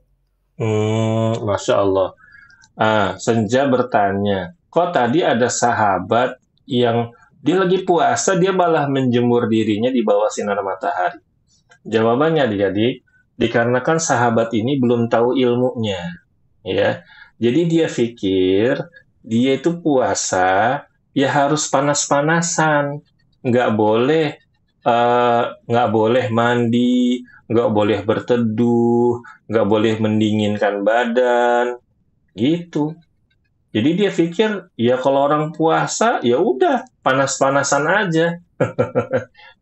A: Masya Allah. Senja bertanya, kok tadi ada sahabat yang dia lagi puasa, dia malah menjemur dirinya di bawah sinar matahari. Jawabannya adik-adik, dikarenakan sahabat ini belum tahu ilmunya, ya. Jadi dia pikir dia itu puasa, ya harus panas-panasan, nggak boleh nggak boleh mandi, nggak boleh berteduh, nggak boleh mendinginkan badan, gitu. Jadi dia pikir, ya kalau orang puasa, ya udah panas-panasan aja.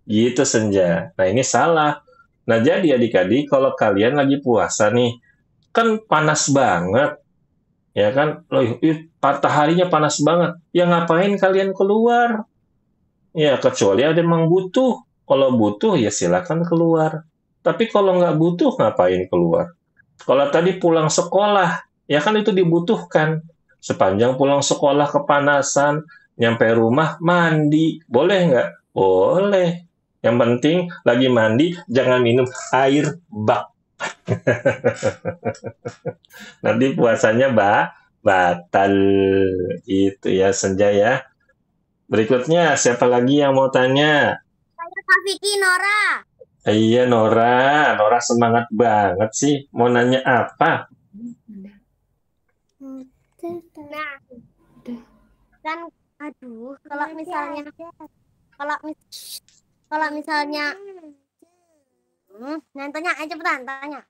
A: Gitu Senja. Nah ini salah. Nah jadi adik-adik, kalau kalian lagi puasa nih, kan panas banget, ya kan? Loh, mataharinya panas banget. Ya ngapain kalian keluar? Ya kecuali ada memang butuh. Kalau butuh ya silakan keluar. Tapi kalau nggak butuh ngapain keluar? Kalau tadi pulang sekolah, ya kan itu dibutuhkan. Sepanjang pulang sekolah kepanasan, nyampe rumah mandi, boleh nggak? Boleh. Yang penting lagi mandi jangan minum air bak. Nanti puasanya batal. Itu ya Senja ya. Berikutnya siapa lagi yang mau tanya?
C: Saya Kak Vicky Nora.
A: Iya Nora, Nora semangat banget sih. Mau nanya apa?
C: Nah, kan aduh, kalau misalnya tanya aja cepetan tanya.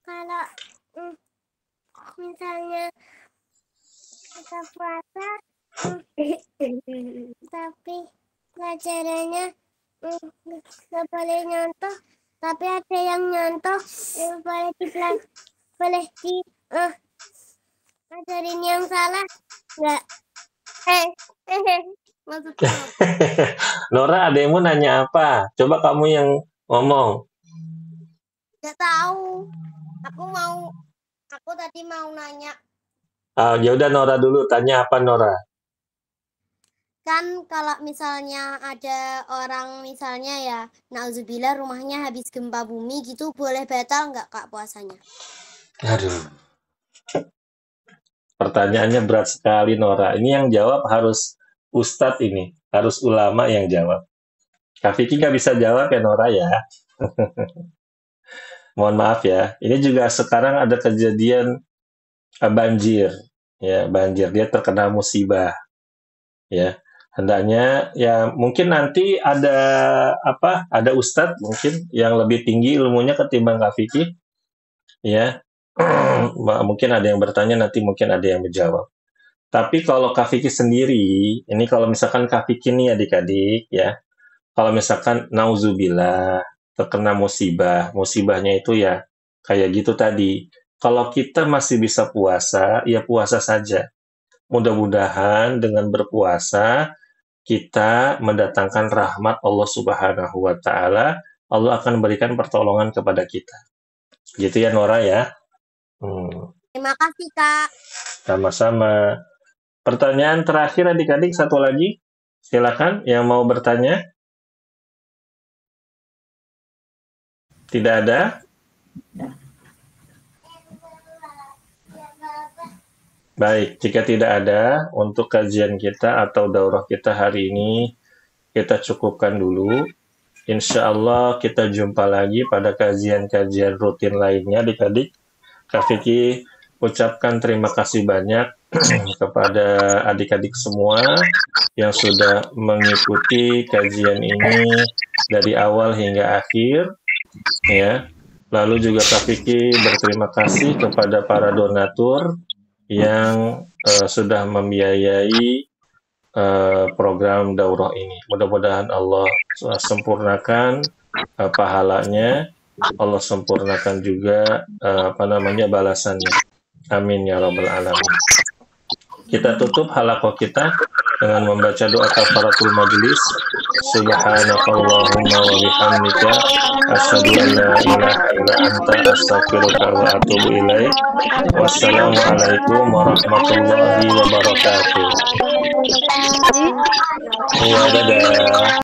C: Kalau misalnya kita puasa tapi pelajarannya nggak boleh nyontoh, tapi ada yang nyontoh, boleh di ajarin yang salah nggak? Maksudnya
A: Nora, ada yang mau nanya apa? Coba kamu yang ngomong.
C: nggak tahu. Aku tadi mau nanya.
A: Ya udah Nora dulu, tanya apa Nora?
C: Kan kalau misalnya ada orang misalnya ya, nauzubillah rumahnya habis gempa bumi gitu, boleh batal nggak Kak puasanya?
A: Aduh, pertanyaannya berat sekali Nora. Ini yang jawab harus ustadz ini, harus ulama yang jawab. Kak Vicky nggak bisa jawab ya Nora ya. Mohon maaf ya. Ini juga sekarang ada kejadian banjir, ya banjir. Dia terkena musibah, ya. Hendaknya ya mungkin nanti ada ustadz mungkin yang lebih tinggi ilmunya ketimbang Kak Vicky, ya. Mungkin ada yang bertanya, nanti mungkin ada yang menjawab. Tapi kalau Kak Vicky sendiri, ini kalau misalkan Kak Vicky nih adik-adik ya, kalau misalkan nauzubillah terkena musibahnya itu ya kayak gitu tadi. Kalau kita masih bisa puasa, ya puasa saja. Mudah-mudahan dengan berpuasa kita mendatangkan rahmat Allah Subhanahu wa taala. Allah akan berikan pertolongan kepada kita. Gitu ya Nora ya.
D: Terima kasih, Kak.
A: Sama-sama. Pertanyaan terakhir adik-adik, satu lagi. Silakan yang mau bertanya. Tidak ada? Baik, jika tidak ada, untuk kajian kita atau daurah kita hari ini, kita cukupkan dulu. Insya Allah kita jumpa lagi pada kajian-kajian rutin lainnya, adik-adik. Kak Vicky ucapkan terima kasih banyak kepada adik-adik semua yang sudah mengikuti kajian ini dari awal hingga akhir. Ya, lalu juga Kak Vicky berterima kasih kepada para donatur yang sudah membiayai program daurah ini. Mudah-mudahan Allah sempurnakan pahalanya, Allah sempurnakan juga balasannya. Amin ya rabbal alamin. Kita tutup halaqah kita dengan membaca doa kafaratul majlis. Subhanakallahumma wa bihamdika asyhadu an la ilaha illa anta astaghfiruka wa atubu ilaik. Wassalamualaikum warahmatullahi wabarakatuh. Iya, dadah.